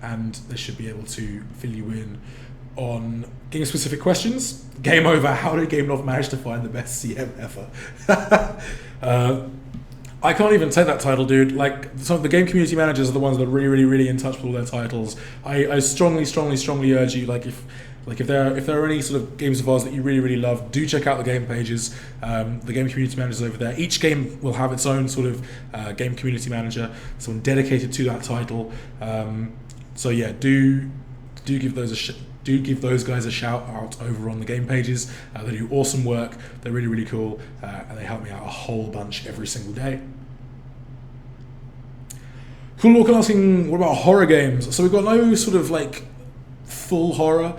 S1: they should be able to fill you in on game-specific questions. Game over. How did Gameloft manage to find the best CM ever? I can't even take that title, dude. Like, some of the game community managers are the ones that are really, really, really in touch with all their titles. I strongly, strongly, strongly urge you, if there are any sort of games of ours that you really, really love, do check out the game pages. The game community managers over there. Each game will have its own sort of game community manager, someone dedicated to that title. So yeah, do give those guys a shout out over on the game pages. They do awesome work. They're really, really cool, and they help me out a whole bunch every single day. Cool Lorcan asking, what about horror games? So we've got no sort of like full horror.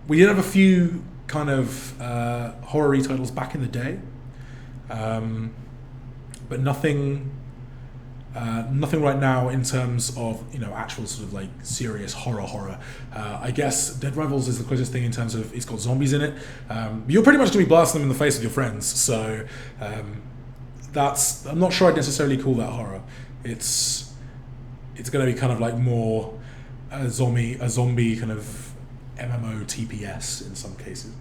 S1: We did have a few kind of horror titles back in the day, but nothing right now in terms of actual sort of like serious horror. I guess Dead Rivals is the closest thing in terms of it's got zombies in it. You're pretty much gonna be blasting them in the face with your friends, so I'm not sure I'd necessarily call that horror. It's gonna be kind of like more a zombie kind of MMO TPS in some cases.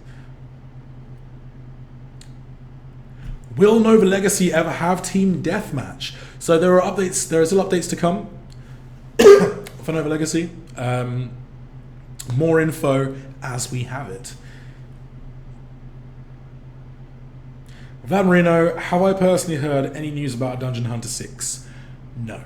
S1: Will Nova Legacy ever have team deathmatch? So there are updates. There are still updates to come for Nova Legacy. More info as we have it. Van Marino, have I personally heard any news about Dungeon Hunter 6? No.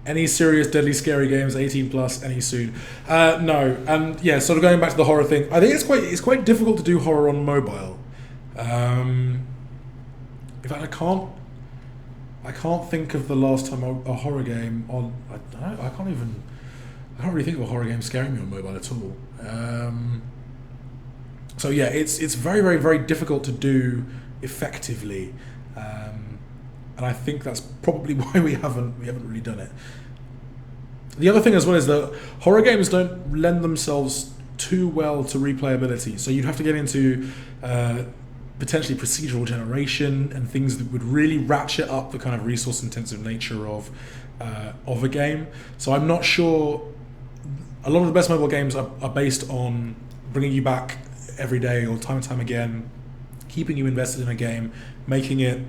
S1: Any serious deadly scary games 18 plus any soon? No. And yeah, sort of going back to the horror thing, I think it's quite difficult to do horror on mobile. In fact, I can't think of the last time a horror game on I can't really think of a horror game scaring me on mobile at all. So yeah, it's very, very, very difficult to do effectively. And I think that's probably why we haven't really done it. The other thing as well is that horror games don't lend themselves too well to replayability. So you'd have to get into potentially procedural generation and things that would really ratchet up the kind of resource-intensive nature of a game. So I'm not sure. A lot of the best mobile games are based on bringing you back every day or time and time again, keeping you invested in a game, making it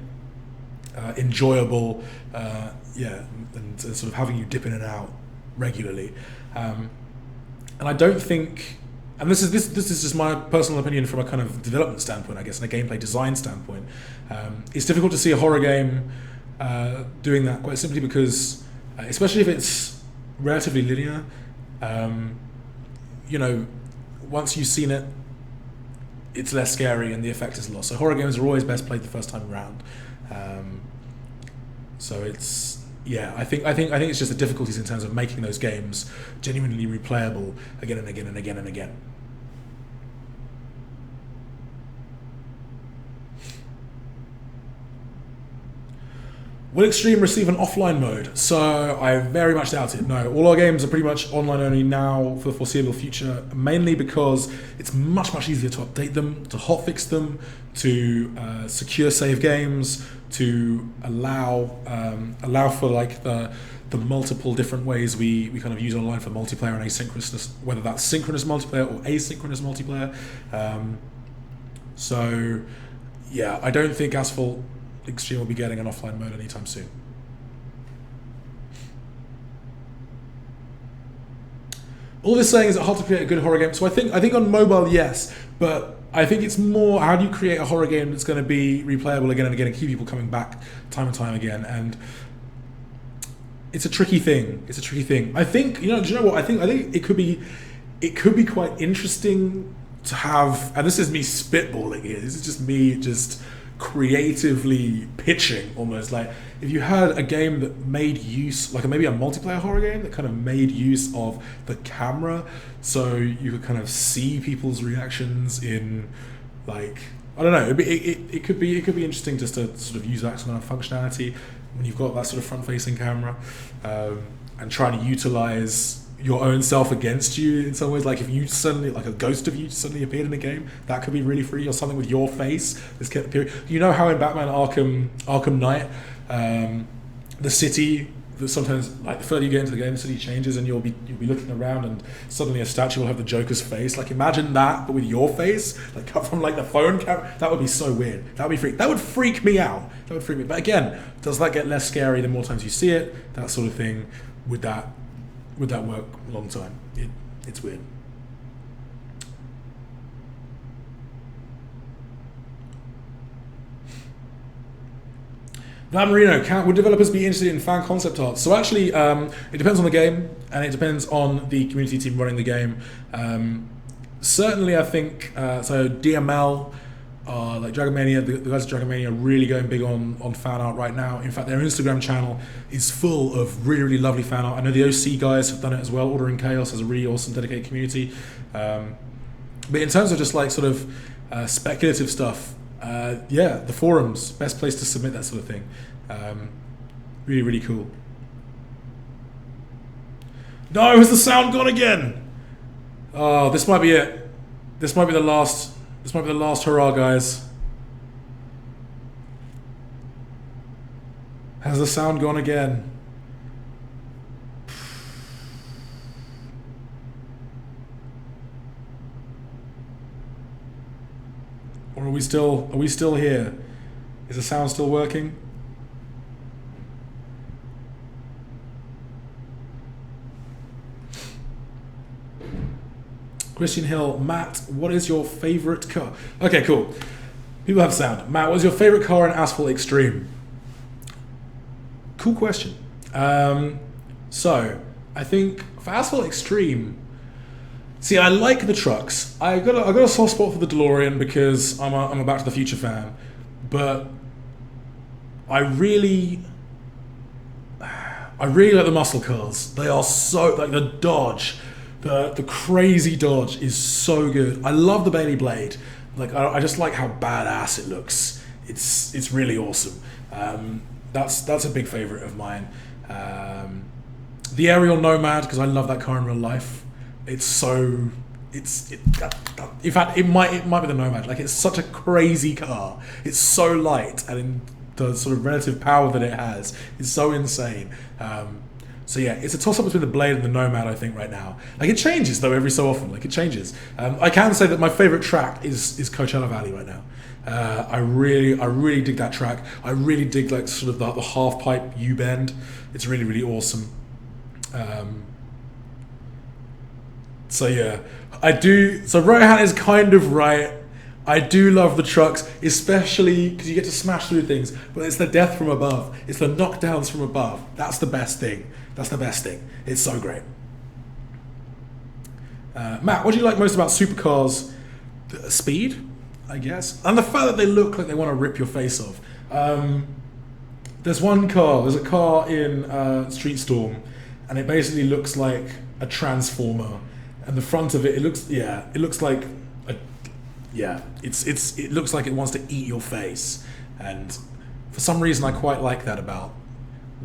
S1: enjoyable, and sort of having you dip in and out regularly. And I don't think, and this is just my personal opinion from a kind of development standpoint, I guess, and a gameplay design standpoint. It's difficult to see a horror game doing that quite simply because, especially if it's relatively linear, once you've seen it, it's less scary and the effect is lost. So horror games are always best played the first time around. So it's I think it's just the difficulties in terms of making those games genuinely replayable again and again and again and again. Will Extreme receive an offline mode? So I very much doubt it. No, all our games are pretty much online only now for the foreseeable future, mainly because it's much easier to update them, to hotfix them, to secure save games, to allow for like the multiple different ways we kind of use online for multiplayer and asynchronous, whether that's synchronous multiplayer or asynchronous multiplayer. So yeah, I don't think Asphalt Extreme will be getting an offline mode anytime soon. All this saying is it's hard to create a good horror game. So I think on mobile, yes, but I think it's more how do you create a horror game that's going to be replayable again and again and keep people coming back time and time again. And it's a tricky thing. I think do you know what? I think it could be quite interesting to have. And this is me spitballing here. This is just me creatively pitching almost, like if you had a game that made use, like maybe a multiplayer horror game that kind of made use of the camera, so you could kind of see people's reactions in, like, I don't know, it could be interesting just to sort of use that kind of functionality when you've got that sort of front-facing camera, and trying to utilize your own self against you in some ways. Like if you suddenly, like a ghost of you suddenly appeared in a game, that could be really free, or something with your face. You know how in Batman Arkham Knight, the city, sometimes like the further you get into the game, the city changes and you'll be looking around and suddenly a statue will have the Joker's face. Like imagine that, but with your face, like cut from like the phone camera. That would be so weird. That would freak me out. But again, does that get less scary the more times you see it? That sort of thing. Would that work a long time? It's weird. Van Marino, would developers be interested in fan concept art? So actually, it depends on the game, and it depends on the community team running the game. Certainly, I think, so DML like Dragon Mania, the guys at Dragon Mania are really going big on fan art right now. In fact, their Instagram channel is full of really, really lovely fan art. I know the OC guys have done it as well. Ordering Chaos has a really awesome dedicated community. But in terms of just like sort of speculative stuff, yeah, the forums, best place to submit that sort of thing. Really, really cool. No, has the sound gone again? Oh, this might be it. This might be the last. This might be the last hurrah, guys. Has the sound gone again? Or are we still here? Is the sound still working? Christian Hill, Matt, what is your favorite car? Okay, cool. People have sound. Matt, what is your favorite car in Asphalt Extreme? Cool question. So I think for Asphalt Extreme, see, I like the trucks. I got a soft spot for the DeLorean because I'm a Back to the Future fan, but I really like the muscle cars. They are so, like the Dodge. The crazy Dodge is so good. I love the Bailey Blade. Like I just like how badass it looks. It's really awesome. That's a big favorite of mine. The Aerial Nomad, because I love that car in real life. In fact, it might be the Nomad. Like, it's such a crazy car. It's so light, and in the sort of relative power that it has, it's so insane. So yeah, it's a toss-up between the Blade and the Nomad, I think, right now. Like, it changes, though, every so often. Like, it changes. I can say that my favorite track is Coachella Valley right now. I really dig that track. I really dig, like, sort of the half-pipe U-bend. It's really, really awesome. So yeah, I do. So Rohan is kind of right. I do love the trucks, especially because you get to smash through things. But it's the death from above. It's the knockdowns from above. That's the best thing. That's the best thing. It's so great. Matt, what do you like most about supercars? Speed, I guess, and the fact that they look like they want to rip your face off. There's one car. There's a car in Street Storm, and it basically looks like a transformer. And the front of it, it looks like it looks like it wants to eat your face. And for some reason, I quite like that about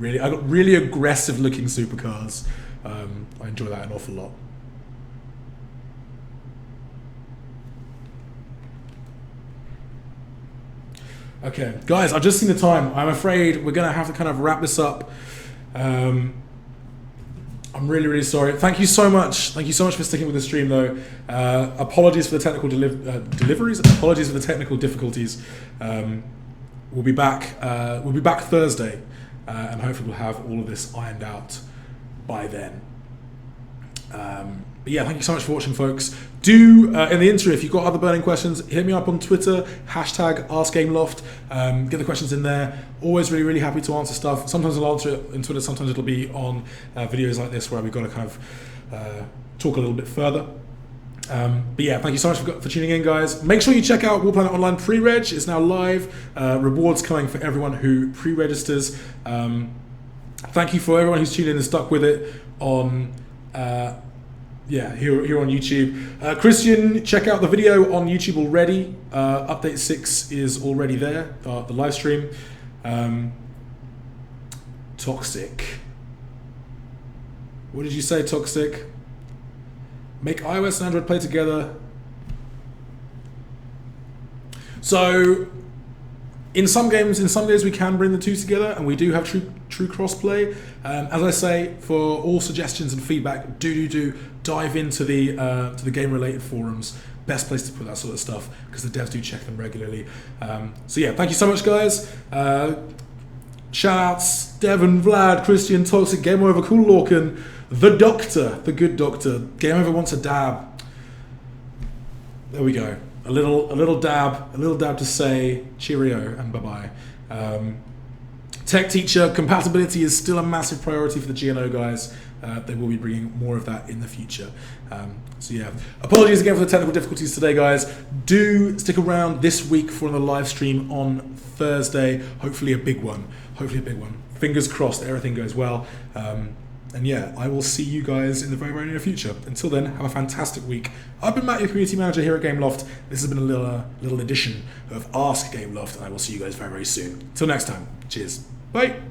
S1: I got really aggressive looking supercars. I enjoy that an awful lot. Okay, guys, I've just seen the time. I'm afraid we're gonna have to kind of wrap this up. I'm really, really sorry. Thank you so much. Thank you so much for sticking with the stream, though. Apologies for the technical deliveries. Apologies for the technical difficulties. We'll be back. We'll be back Thursday, and hopefully we'll have all of this ironed out by then. But yeah, thank you so much for watching, folks. Do in the interim, if you've got other burning questions, hit me up on Twitter, #AskGameloft. Get the questions in there. Always really, really happy to answer stuff. Sometimes I'll answer it in Twitter, sometimes it'll be on videos like this where we've got to kind of talk a little bit further. But yeah, thank you so much for tuning in, guys. Make sure you check out War Planet Online pre-reg. It's now live. Rewards coming for everyone who pre-registers. Thank you for everyone who's tuned in and stuck with it on here on YouTube. Christian, check out the video on YouTube already. Update 6 is already there, the live stream. Toxic. What did you say, Toxic? Make iOS and Android play together. So, in some games we can bring the two together, and we do have true crossplay. As I say, for all suggestions and feedback, do dive into the game related forums. Best place to put that sort of stuff because the devs do check them regularly. So yeah, thank you so much, guys. Shout outs, Devon, Vlad, Christian, Toxic, Game Over, Cool Lorcan, the Doctor, the good Doctor. Game Over wants a dab. There we go. A little dab to say cheerio and bye bye. Tech teacher compatibility is still a massive priority for the GNO guys. They will be bringing more of that in the future. So yeah, apologies again for the technical difficulties today, guys. Do stick around this week for the live stream on Thursday. Hopefully a big one. Fingers crossed everything goes well. And yeah, I will see you guys in the very, very near future. Until then, have a fantastic week. I've been Matt, your community manager here at Gameloft. This has been a little edition of Ask Gameloft, and I will see you guys very, very soon. Until next time, cheers. Bye.